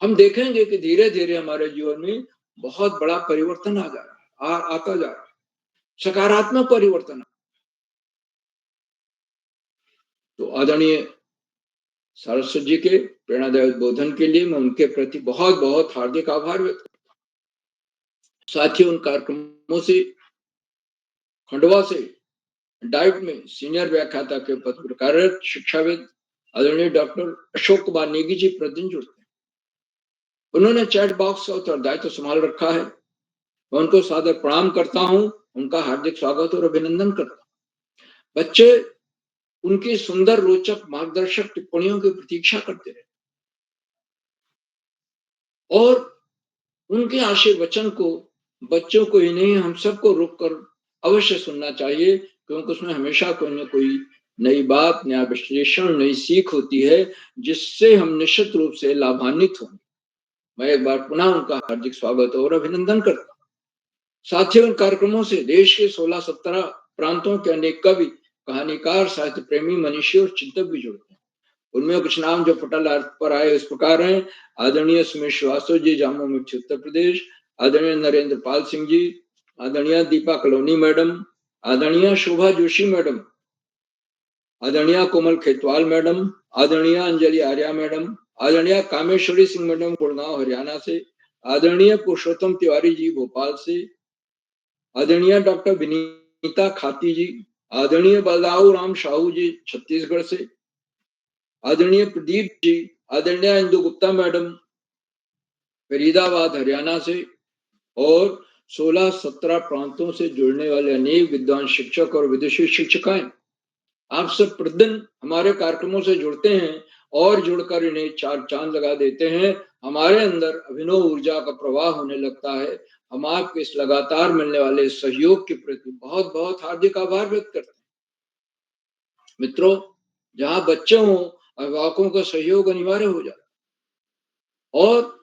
हम देखेंगे कि धीरे धीरे हमारे जीवन में बहुत बड़ा परिवर्तन आ जा रहा है, आता जा रहा है, सकारात्मक परिवर्तन। तो आदरणीय सारस्वत जी के प्रेरणादायक बोधन के लिए मैं उनके प्रति बहुत बहुत हार्दिक आभार व्यक्त करता हूँ। साथ ही उन कार्यक्रमों से खंडवा से डाइट में सीनियर व्याख्याता के पद पर कार्यरत शिक्षाविद आदरणीय डॉक्टर अशोक कुमार नेगी जी प्रतिदिन जुड़ते हैं। उन्होंने चैट बॉक्स का उत्तरदायित्व संभाल रखा है। मैं उनको सादर प्रणाम करता हूं, उनका हार्दिक स्वागत और अभिनंदन करता हूं। बच्चे उनकी सुंदर रोचक मार्गदर्शक टिप्पणियों की प्रतीक्षा करते रहे और उनके आशीर्वचन को बच्चों को ही नहीं, हम सबको रुक कर अवश्य सुनना चाहिए, क्योंकि उसमें हमेशा कोई न कोई नई बात, नया विश्लेषण, नई सीख होती है जिससे हम निश्चित रूप से लाभान्वित होंगे। मैं एक बार पुनः उनका हार्दिक स्वागत और अभिनंदन करता हूँ। साथ ही उन कार्यक्रमों से देश के 16-17 प्रांतों के अनेक कवि, कहानीकार, साहित्य प्रेमी, मनीषी और चिंतक भी जुड़ते हैं। उनमें कुछ नाम जो पटल पर आए इस प्रकार हैं: आदरणीय सुमेश श्रीवास्तव जी, जामो मिर्ची, उत्तर प्रदेश; आदरणीय नरेंद्र पाल सिंह जी; आदरणीय दीपा कलोनी मैडम; आदरणीय शोभा जोशी मैडम; आदरणीय कोमल खेतवाल मैडम; आदरणीय अंजलि आर्या मैडम; आदरणीय कामेश्वरी सिंह मैडम, गुड़गांव हरियाणा से; आदरणीय पुरुषोत्तम तिवारी जी, भोपाल से; आदरणीय डॉक्टर विनीता खाती जी; आदरणीय बलदाऊ राम साहू जी, छत्तीसगढ़ से; आदरणीय प्रदीप जी; आदरणीय इंदु गुप्ता मैडम, फरीदाबाद हरियाणा से, और 16-17 प्रांतों से जुड़ने वाले अनेक विद्वान शिक्षक और विदेशी शिक्षिकाएं, आप सब प्रतिदिन हमारे कार्यक्रमों से जुड़ते हैं और जुड़कर इन्हें चार चांद लगा देते हैं। हमारे अंदर अभिनव ऊर्जा का प्रवाह होने लगता है। हम आपके इस लगातार मिलने वाले सहयोग के प्रति बहुत बहुत हार्दिक आभार व्यक्त करते हैं। मित्रों, जहां बच्चे हों, अभिभावकों का सहयोग अनिवार्य हो जाता है और